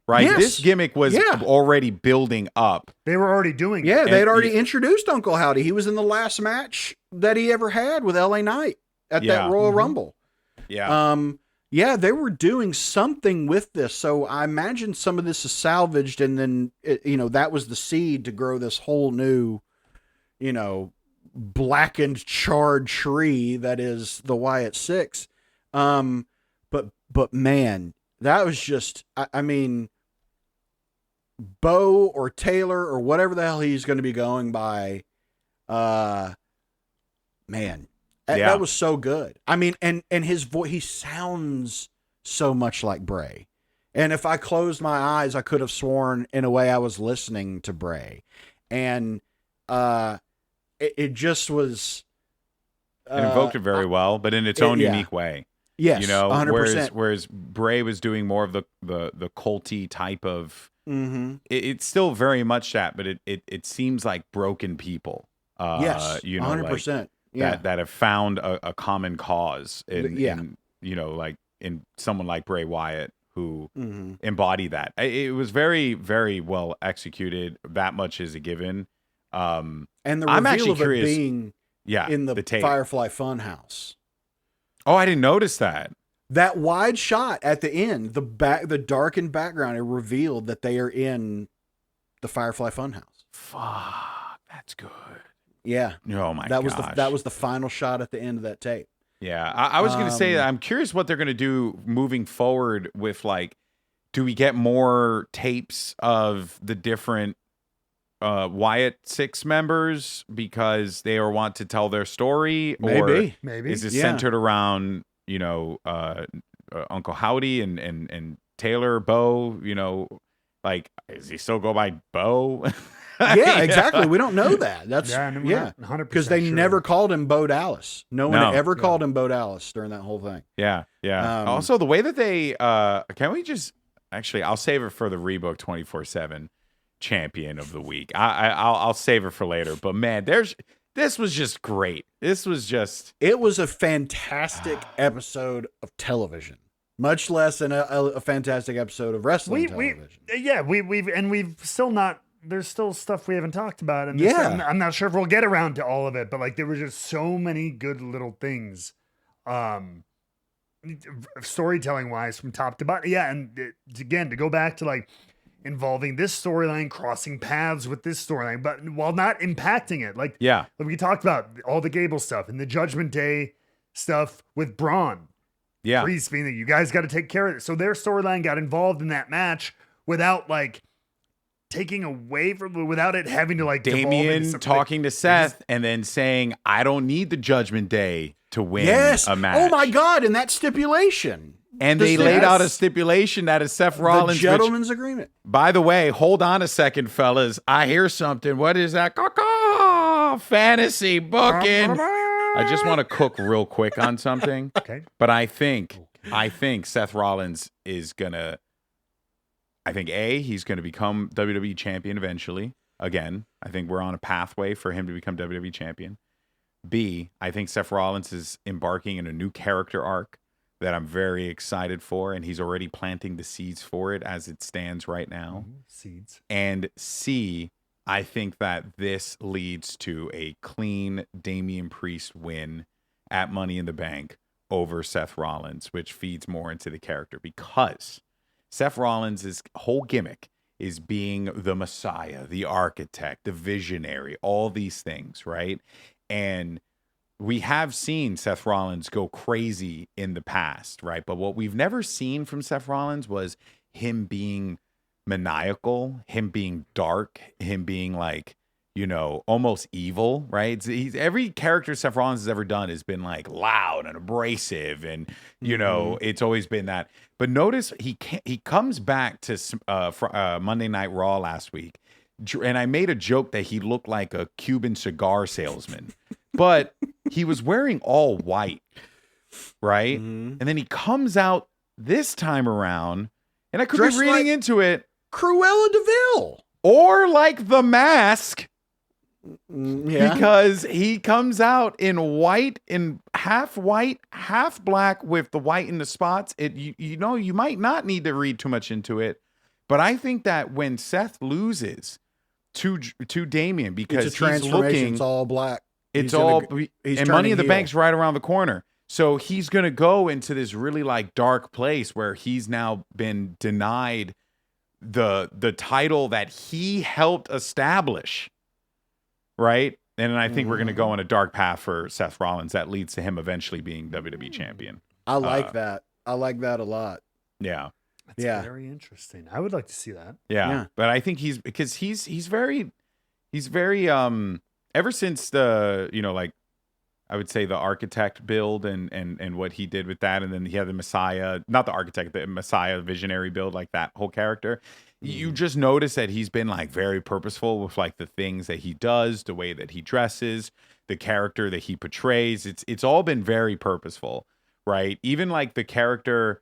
right? Yes. This gimmick was Yeah. already building up. They were already doing yeah, it. they'd already introduced Uncle Howdy. He was in the last match that he ever had with LA Knight at Yeah. that Royal Mhm. Rumble. Yeah. Yeah, they were doing something with this. So I imagine some of this is salvaged, and then, that was the seed to grow this whole new, blackened, charred tree that is the Wyatt Six. But man, that was just, I mean, Bo or Taylor or whatever the hell he's going to be going by, man. Yeah. That was so good. I mean, and his voice, he sounds so much like Bray. And if I closed my eyes, I could have sworn in a way I was listening to Bray. And it just was. It invoked it very well, but in its own yeah. unique way. Yes, You know, 100%. whereas Bray was doing more of the culty type of. Mm-hmm. It's still very much that, but it seems like broken people. Yes, 100%. Yeah. That have found a common cause in, Yeah. in someone like Bray Wyatt who Mm-hmm. embody that. It was very, very well executed. That much is a given. And the I'm reveal actually of curious- it being Yeah, in the tape. Firefly Funhouse. Oh, I didn't notice that. That wide shot at the end, the darkened background, it revealed that they are in the Firefly Funhouse. Fuck, that's good. Yeah. Oh my That gosh. was the final shot at the end of that tape. Yeah, I was going to say that I'm curious what they're going to do moving forward with, like, do we get more tapes of the different Wyatt Six members because they want to tell their story? Or Maybe. is it Yeah. centered around, Uncle Howdy and Taylor, Bo, like, does he still go by Bo? Yeah, exactly. We don't know that. That's Yeah, and we're yeah. not 100% Because they sure. never called him Bo Dallas. No one No. ever called him Bo Dallas during that whole thing. Yeah. Also, the way that they can we just actually, I'll save it for the Rebooked 24/7 champion of the week. I'll save it for later. But man, this was just great. This was just It was a fantastic episode of television, much less than a fantastic episode of wrestling television. We've still not. There's still stuff we haven't talked about, and Yeah. I'm not sure if we'll get around to all of it. But like, there were just so many good little things, storytelling wise, from top to bottom. Yeah, and again, to go back to like involving this storyline, crossing paths with this storyline, but while not impacting it. Like we talked about all the Gable stuff and the Judgment Day stuff with Braun. yeah. Priest being that you guys got to take care of it. So their storyline got involved in that match without like taking away from, without it having to like devolve into Damien something. talking to Seth and then saying, "I don't need the Judgment Day to win Yes. a match." Oh my God! And that stipulation. And The they sti- laid out a Yes. stipulation that is Seth The Rollins. Which, gentleman's agreement. by the way, hold on a second, fellas. I hear something. What is that? Caw-caw! Fantasy booking. I just want to cook real quick on something. Okay. But I think Seth Rollins is gonna. I think he's going to become WWE champion eventually. Again, I think we're on a pathway for him to become WWE champion. B, I think Seth Rollins is embarking in a new character arc that I'm very excited for, and he's already planting the seeds for it as it stands right now. Seeds. And C, I think that this leads to a clean Damian Priest win at Money in the Bank over Seth Rollins, which feeds more into the character, because Seth Rollins' whole gimmick is being the Messiah, the architect, the visionary, all these things, right? And we have seen Seth Rollins go crazy in the past, right? But what we've never seen from Seth Rollins was him being maniacal, him being dark, him being like, almost evil, right? Every character Seth Rollins has ever done has been like loud and abrasive, and it's always been that. But notice he comes back to Monday Night Raw last week, and I made a joke that he looked like a Cuban cigar salesman, but he was wearing all white, right? And then he comes out this time around, and I could Dressed be reading like into it, Cruella DeVille. or like The Mask. Yeah. Because he comes out in white, half black with the white in the spots. You might not need to read too much into it, but I think that when Seth loses to Damian, because it's a transformation, it's all black. And turning Money in the heel. Bank's right around the corner. So he's going to go into this really like dark place where he's now been denied the title that he helped establish. Right? And I think we're going to go on a dark path for Seth Rollins that leads to him eventually being WWE champion. I like that. I like that a lot. Yeah. That's very interesting. I would like to see that. Yeah. But I think he's very ever since the, I would say the architect build and what he did with that. And then he had the Messiah, not the architect, the Messiah visionary build, like that whole character. You just notice that he's been like very purposeful with like the things that he does, the way that he dresses, the character that he portrays. It's all been very purposeful, right? Even like the character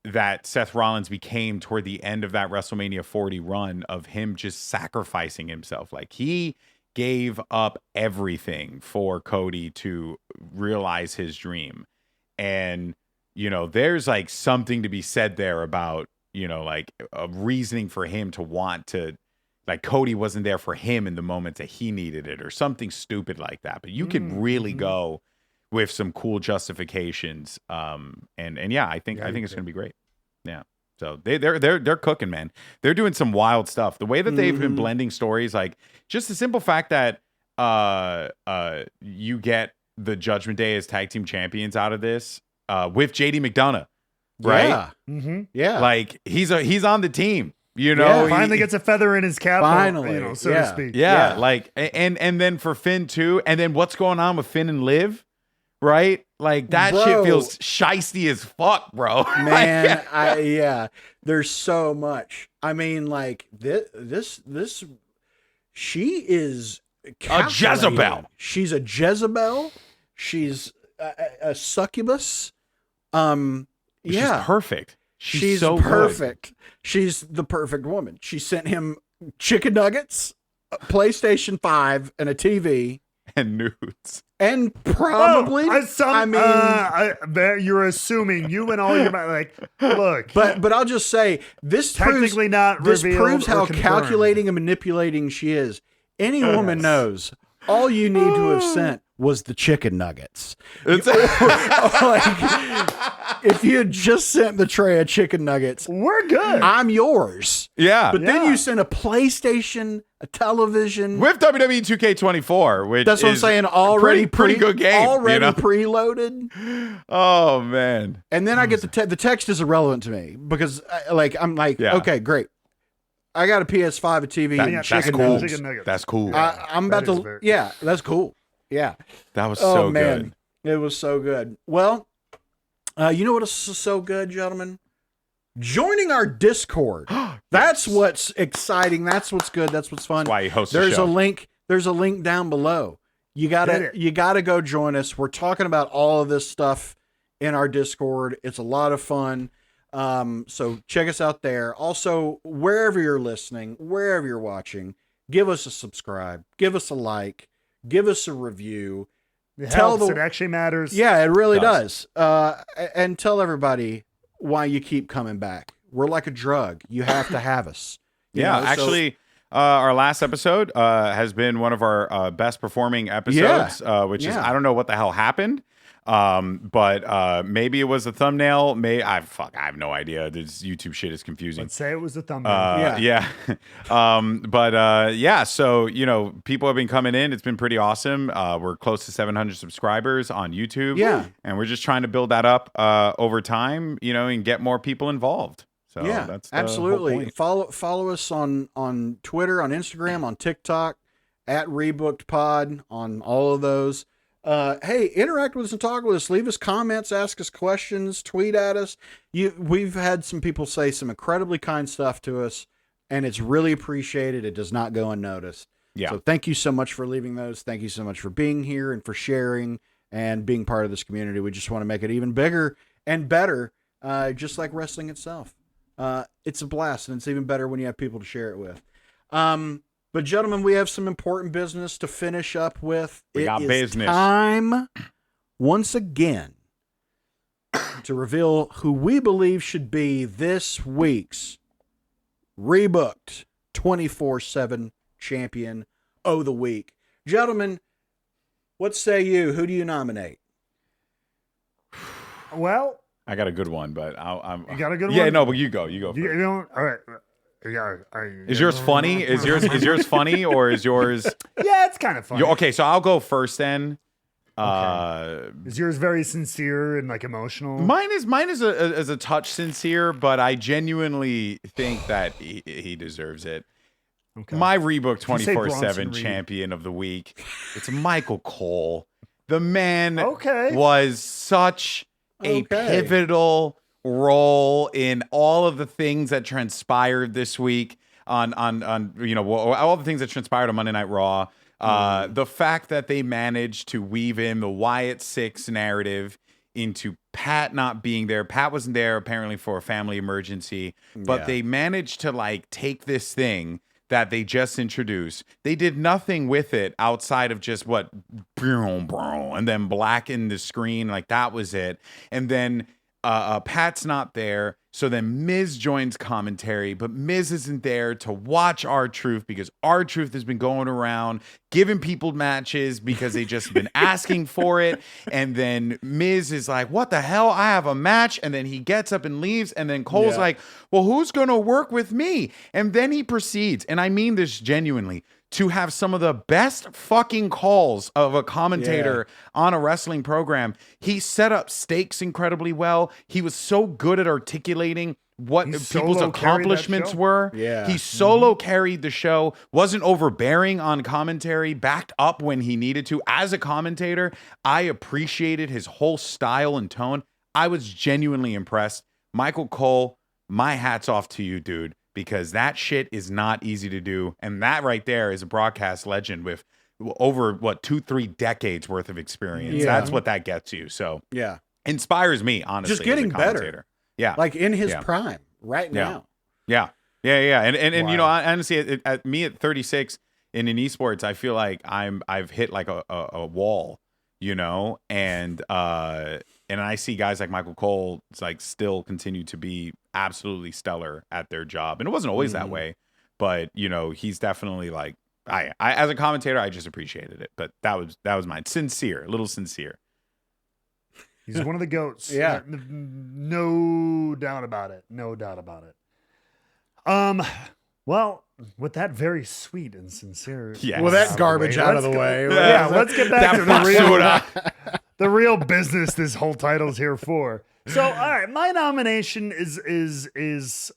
that Seth Rollins became toward the end of that WrestleMania 40 run of him just sacrificing himself. Like he gave up everything for Cody to realize his dream. And, there's like something to be said there about, like a reasoning for him to want to, like Cody wasn't there for him in the moments that he needed it or something stupid like that. But you could really go with some cool justifications. And yeah, I think it's going to be great. Yeah. So they're cooking, man. They're doing some wild stuff. The way that they've been blending stories, like just the simple fact that you get the Judgment Day as tag team champions out of this with JD McDonough, right? Yeah. Mm-hmm. Yeah. Like he's on the team. Finally gets a feather in his cap, finally, so to speak. Yeah, like and then for Finn too, and then what's going on with Finn and Liv, right? Like that shit feels shisty as fuck, bro. Man, there's so much. I mean, like this she is a Jezebel. She's a Jezebel. She's a succubus. She's perfect. She's so perfect. Good. She's the perfect woman. She sent him chicken nuggets, a PlayStation 5, and a TV. And nudes. And probably, you're assuming you and all your like. Look, but I'll just say this technically proves how calculating and manipulating she is. Any woman knows all you need to have sent was the chicken nuggets. If you had just sent the tray of chicken nuggets, we're good. I'm yours. Yeah. But then you sent a PlayStation, a television. With WWE 2K24, which that's what I'm saying. Already pretty good game. Already preloaded. Oh, man. And then I get the text is irrelevant to me because I'm like, okay, great. I got a PS5, a TV, and chicken nuggets. That's cool. I'm about to. That's cool. Yeah. That was so man. good. It was so good. Well, you know what is so good, gentlemen? Joining our Discord. That's what's exciting. That's what's good. That's what's fun. That's why he hosts There's the show. a link. There's a link down below. You gotta go join us. We're talking about all of this stuff in our Discord. It's a lot of fun. So check us out there. Also, wherever you're listening, wherever you're watching, give us a subscribe, give us a like, give us a review. It helps. It actually matters. Yeah, it really does. And tell everybody why you keep coming back. We're like a drug. You have to have us. Actually, our last episode has been one of our best performing episodes, which is, I don't know what the hell happened. But maybe it was a thumbnail. I have no idea. This YouTube shit is confusing. Let's say it was a thumbnail. So, people have been coming in. It's been pretty awesome. We're close to 700 subscribers on YouTube. Yeah. And we're just trying to build that up over time, and get more people involved. So that's the absolutely. whole point. Follow us on Twitter, on Instagram, on TikTok, at Rebooked Pod, on all of those. Hey, interact with us and talk with us. Leave us comments, ask us questions, tweet at us. We've had some people say some incredibly kind stuff to us, and it's really appreciated. It does not go unnoticed. Yeah. So thank you so much for leaving those. Thank you so much for being here and for sharing and being part of this community. We just want to make it even bigger and better, just like wrestling itself. It's a blast, and it's even better when you have people to share it with. But gentlemen, we have some important business to finish up with. We got business. Time once again to reveal who we believe should be this week's Rebooked 24/7 champion of the week. Gentlemen, what say you? Who do you nominate? Well, I got a good one, but you got a good one? Yeah, no, but you go. First. All right. Is yours funny? Is yours funny, or is yours? Yeah, it's kind of funny. Okay, so I'll go first then. Okay. Is yours very sincere and like emotional? Mine is a touch sincere, but I genuinely think that he deserves it. Okay. My Rebooked 24/7 champion of the week. It's Michael Cole. The man was such a pivotal role in all of the things that transpired this week on all the things that transpired on Monday Night Raw. The fact that they managed to weave in the Wyatt 6 narrative into Pat not being there. Pat wasn't there apparently for a family emergency, but they managed to take this thing that they just introduced. They did nothing with it outside of just and then blacken the screen. That was it. And then Pat's not there, so then Miz joins commentary, but Miz isn't there to watch R-Truth because R-Truth has been going around giving people matches because they just been asking for it. And then Miz is like, what the hell? I have a match. And then he gets up and leaves. And then Cole's like, well, who's going to work with me? And then he proceeds, and I mean this genuinely, to have some of the best fucking calls of a commentator on a wrestling program. He set up stakes incredibly well. He was so good at articulating what people's accomplishments were. Yeah. He solo carried the show, wasn't overbearing on commentary, backed up when he needed to. As a commentator, I appreciated his whole style and tone. I was genuinely impressed. Michael Cole, my hat's off to you, dude. Because that shit is not easy to do. And that right there is a broadcast legend with over, 2-3 decades worth of experience. Yeah. That's what that gets you. So inspires me, honestly. Just getting better. Yeah. Like in his prime right now. Yeah. And wow. Honestly, at me at 36 in esports, I feel like I've hit like a wall, and I see guys like Michael Cole still continue to be absolutely stellar at their job. And it wasn't always that way, but he's definitely I as a commentator, I just appreciated it. But that was mine. A little sincere. He's one of the GOATs. Yeah. No doubt about it. Well, with that very sweet and sincere. Yes. Well, that garbage out of the way. Yeah, let's get back to the real business this whole title's here for. So, all right, my nomination is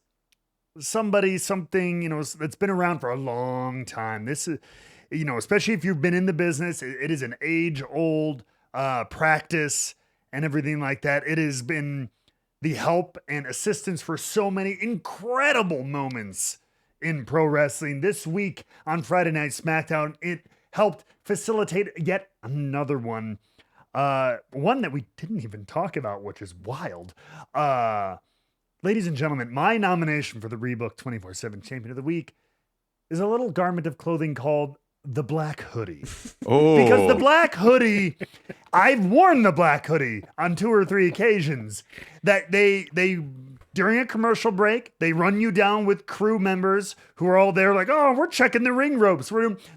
something, that's been around for a long time. This is, especially if you've been in the business, it is an age-old practice and everything like that. It has been the help and assistance for so many incredible moments in pro wrestling. This week on Friday Night Smackdown, it helped facilitate yet another one. One that we didn't even talk about, which is wild. ladies and gentlemen, my nomination for the Rebooked 24/7 Champion of the Week is a little garment of clothing called the Black Hoodie. Oh, Because the Black Hoodie, I've worn the Black Hoodie on 2 or 3 occasions. That they during a commercial break, they run you down with crew members who are all there like, oh, we're checking the ring ropes.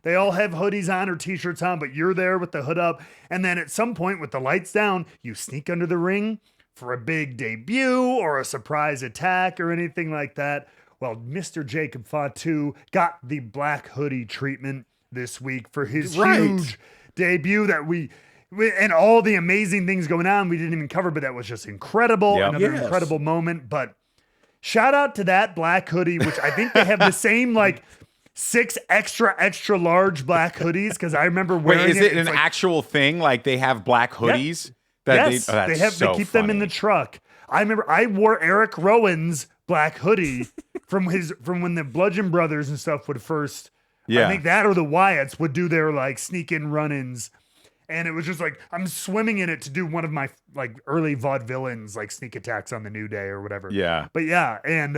They all have hoodies on or t-shirts on, but you're there with the hood up. And then at some point with the lights down, you sneak under the ring for a big debut or a surprise attack or anything like that. Well, Mr. Jacob Fatu got the Black Hoodie treatment this week for his huge debut that we and all the amazing things going on we didn't even cover, but that was just incredible. Yep. Another incredible moment. But shout out to that Black Hoodie, which I think they have the same like 6 extra large black hoodies, because I remember wearing wait, is it It's an like, actual thing? Like they have black hoodies? yes, That's they keep them in the truck. I remember I wore Eric Rowan's black hoodie from when the Bludgeon Brothers and stuff would first. Yeah. I think that or the Wyatts would do their like sneak in run-ins. And it was just like, I'm swimming in it to do one of my like early vaudevillains, like sneak attacks on the New Day or whatever. Yeah. But yeah. And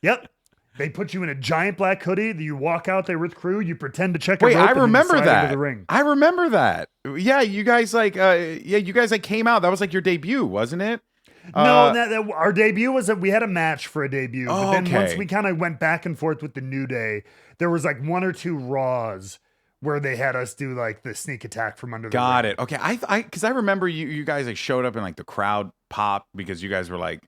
yep. They put you in a giant black hoodie. You walk out there with crew. You pretend to check a Wait, rope I and then remember slide that. into the ring. I remember that. Yeah, you guys like came out. That was like your debut, wasn't it? No, our debut was that we had a match for a debut. But then okay. once we kind of went back and forth with the New Day, there was like 1 or 2 Raws where they had us do like the sneak attack from under the Got ring. it. Okay. Because I remember you guys like showed up and like the crowd popped because you guys were like,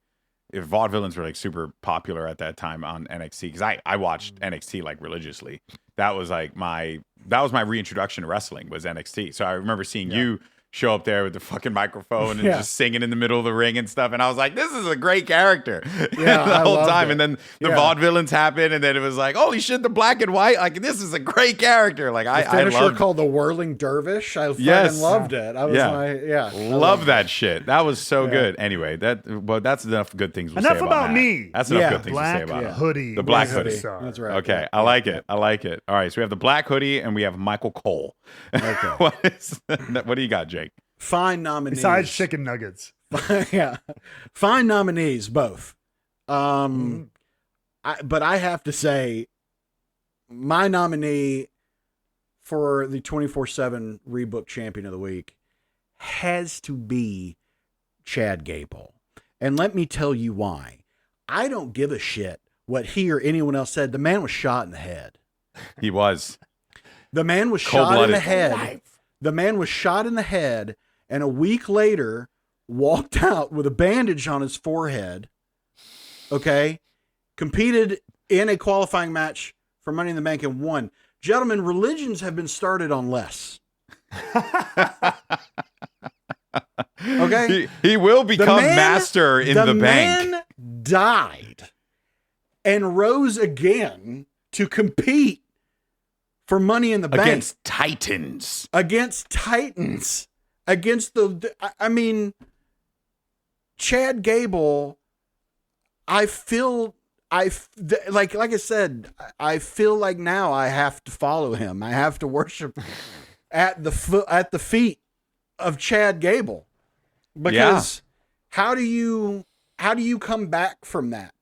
if vaudevillains were like super popular at that time on NXT, because I watched NXT like religiously. That was my reintroduction to wrestling was NXT. So I remember seeing you show up there with the fucking microphone and just singing in the middle of the ring and stuff. And I was like, this is a great character the whole time. And then the vaudevillains happened. And then it was like, holy shit, the black and white. Like, this is a great character. Like, I finisher called the Whirling Dervish. I fucking loved it. I was love that shit. That was so good. Anyway, that's enough good things we'll say about about that. me. That's enough good things to say Black about it. hoodie. The black was hoodie. the star. That's right. Okay, I like it. I like it. All right, so we have the black hoodie and we have Michael Cole. Okay. What do you got, Jake? Fine nominees. Besides chicken nuggets. Fine nominees, both. But I have to say, my nominee for the 24/7 Rebooked Champion of the Week has to be Chad Gable. And let me tell you why. I don't give a shit what he or anyone else said. The man was shot in the head. He was. The man was shot in the head. The man was shot in the head, and a week later walked out with a bandage on his forehead. Okay? Competed in a qualifying match for Money in the Bank and won. Gentlemen, religions have been started on less. Okay? He will become master in the bank. The man died and rose again to compete for Money in the Bank. Against Titans. Against Titans. Against Chad Gable, like I said, I feel like now I have to follow him. I have to worship at the feet of Chad Gable. Because how do you come back from that?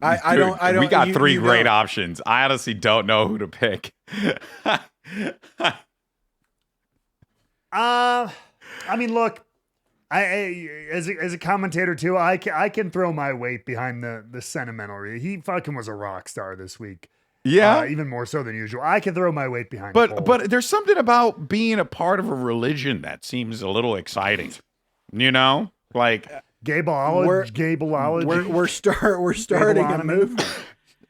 I don't. We got 3 great options. I honestly don't know who to pick. I mean, look, I as a commentator too, I can throw my weight behind the sentimental. He fucking was a rock star this week. Yeah, even more so than usual. I can throw my weight behind. Cole. But there's something about being a part of a religion that seems a little exciting. You know, like Gableology. We're starting a movement.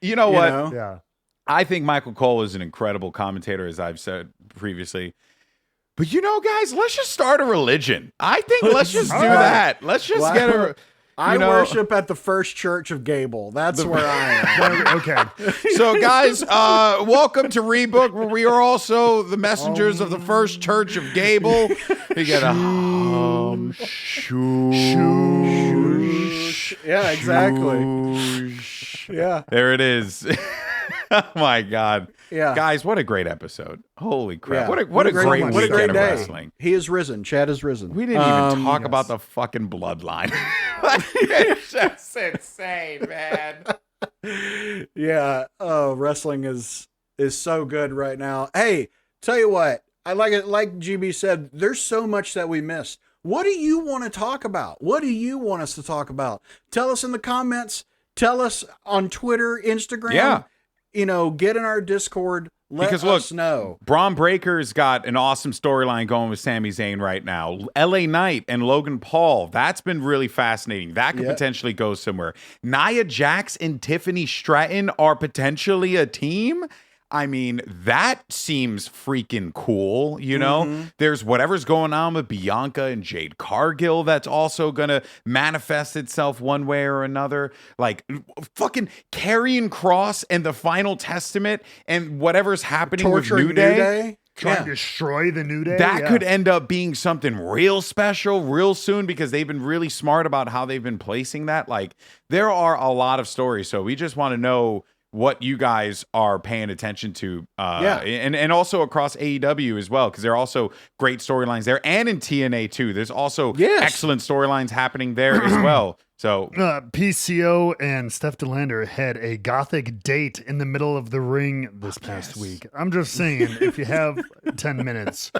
You know what? Yeah. I think Michael Cole is an incredible commentator, as I've said previously. But you know, guys, let's just start a religion. I think let's just do that. Let's just get a. I worship at the First Church of Gable. That's where I am. Okay. So, guys, welcome to Rebook, where we are also the messengers of the First Church of Gable. We get a Yeah, exactly. Yeah. There it is. Oh my God. Yeah. Guys, what a great episode. Holy crap. Yeah. What a great weekend of day. wrestling. He is risen. Chad is risen. We didn't even talk about the fucking bloodline. It's just insane, man. Yeah. Oh, wrestling is so good right now. Hey, tell you what, I like it. Like GB said, there's so much that we missed. What do you want to talk about? What do you want us to talk about? Tell us in the comments. Tell us on Twitter, Instagram. Yeah. Get in our Discord. Let us know. Braun Breaker's got an awesome storyline going with Sami Zayn right now. LA Knight and Logan Paul, that's been really fascinating. That could potentially go somewhere. Nia Jax and Tiffany Stratton are potentially a team. I mean, that seems freaking cool, There's whatever's going on with Bianca and Jade Cargill that's also going to manifest itself one way or another. Like, fucking Karrion Kross and the Final Testament and whatever's happening with New Day. Trying to destroy the New Day. That could end up being something real special real soon because they've been really smart about how they've been placing that. Like, there are a lot of stories. So we just want to know what you guys are paying attention to, and also across AEW as well, because there are also great storylines there, and in TNA too. There's also excellent storylines happening there as well. So PCO and Steph DeLander had a gothic date in the middle of the ring this past week. I'm just saying, if you have 10 minutes,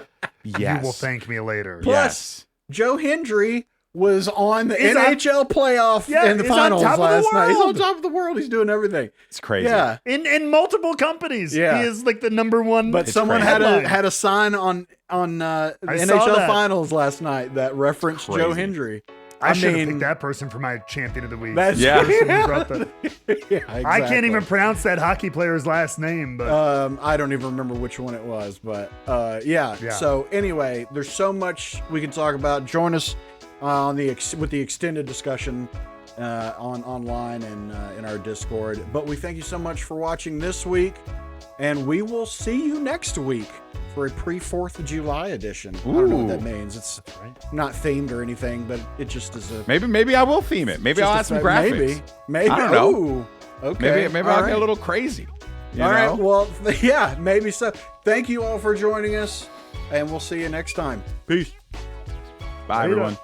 you will thank me later. Plus, Joe Hendry was on the NHL playoff in the finals last night. He's on top of the world. He's doing everything. It's crazy. Yeah. In multiple companies. Yeah. He is like the number one. But someone had a sign on the NHL finals last night that referenced Joe Hendry. I should have picked that person for my champion of the week. That's exactly. I can't even pronounce that hockey player's last name, but I don't even remember which one it was. But yeah. So anyway, there's so much we can talk about. Join us with the extended discussion online and in our Discord. But we thank you so much for watching this week, and we will see you next week for a pre-4th of July edition. I don't know what that means. It's not themed or anything, but it just is a... Maybe I will theme it. Maybe I'll add some graphics. Maybe. I don't know. Ooh, okay. Maybe I'll get a little crazy. All right. Well, yeah, maybe so. Thank you all for joining us, and we'll see you next time. Peace. Bye, everyone.